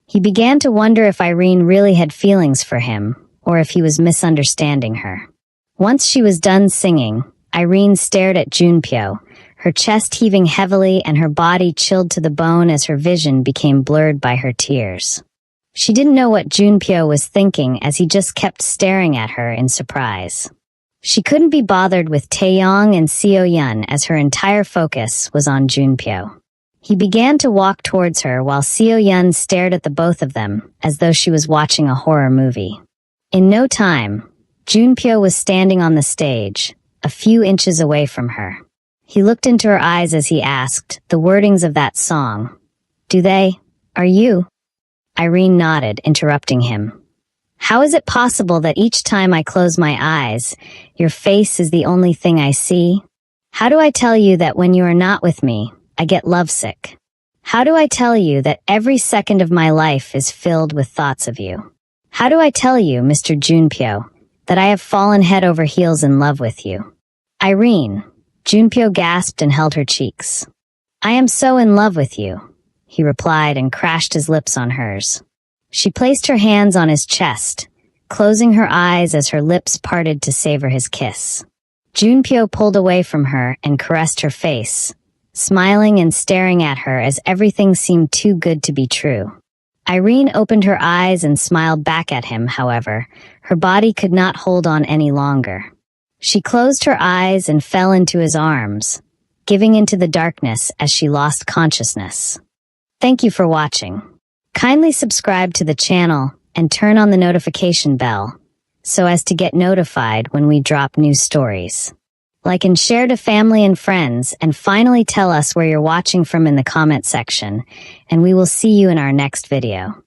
He began to wonder if Irene really had feelings for him, or if he was misunderstanding her. Once she was done singing, Irene stared at Junpyo, her chest heaving heavily and her body chilled to the bone as her vision became blurred by her tears. She didn't know what Junpyo was thinking as he just kept staring at her in surprise. She couldn't be bothered with Taeyong and Seo-yeon as her entire focus was on Junpyo. He began to walk towards her while Seo-yeon stared at the both of them as though she was watching a horror movie. In no time, Junpyo was standing on the stage, a few inches away from her. He looked into her eyes as he asked, the wordings of that song. Are you? Irene nodded, interrupting him. How is it possible that each time I close my eyes, your face is the only thing I see? How do I tell you that when you are not with me, I get lovesick? How do I tell you that every second of my life is filled with thoughts of you? How do I tell you, Mr. Junpyo, that I have fallen head over heels in love with you? Irene, Junpyo gasped and held her cheeks. I am so in love with you, he replied and crashed his lips on hers. She placed her hands on his chest, closing her eyes as her lips parted to savor his kiss. Junpyo pulled away from her and caressed her face, smiling and staring at her as everything seemed too good to be true. Irene opened her eyes and smiled back at him, however, her body could not hold on any longer. She closed her eyes and fell into his arms, giving into the darkness as she lost consciousness. Thank you for watching. Kindly subscribe to the channel and turn on the notification bell so as to get notified when we drop new stories. Like and share to family and friends, and finally tell us where you're watching from in the comment section, and we will see you in our next video.